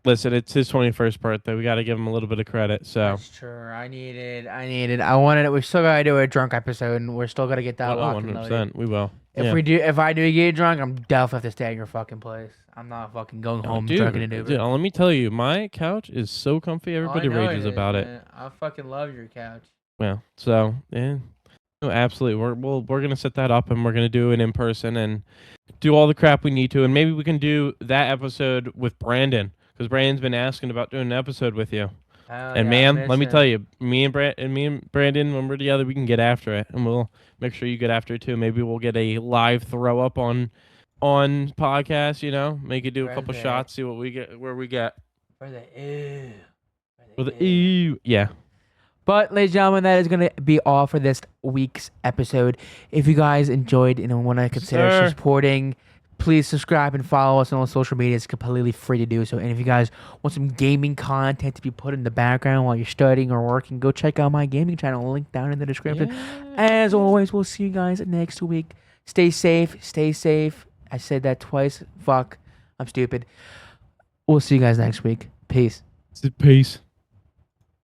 Listen, it's his 21st birthday. We got to give him a little bit of credit. So, That's true. I wanted it. We still gotta do a drunk episode, and we're still gonna get that well, locked and loaded. 100%, we will. Yeah. If I do get drunk, I'm definitely have to stay at your fucking place. I'm not fucking going Oh, home drunk in an dude, Uber. let me tell you, my couch is so comfy. Oh, I Everybody know rages it is, about it. man. I fucking love your couch. Well, so yeah, no, absolutely. We're gonna set that up, and we're gonna do it in person and do all the crap we need to, and maybe we can do that episode with Brandon because Brandon's been asking about doing an episode with you. Hell And yeah, I man, miss let me him. tell you, me and Brandon, when we're together, we can get after it, and we'll make sure you get after it too. Maybe we'll get a live throw up on podcast. Make it do a couple Brother, shots, see what we get, where we get. brother, ew. With Brother, ew. yeah. But, ladies and gentlemen, that is going to be all for this week's episode. If you guys enjoyed and want to consider Sir. supporting, please subscribe and follow us on all social media. It's completely free to do so. And if you guys want some gaming content to be put in the background while you're studying or working, go check out my gaming channel. Link down in the description. As always, we'll see you guys next week. Stay safe. Stay safe. I said that twice. Fuck. I'm stupid. We'll see you guys next week. Peace. Peace.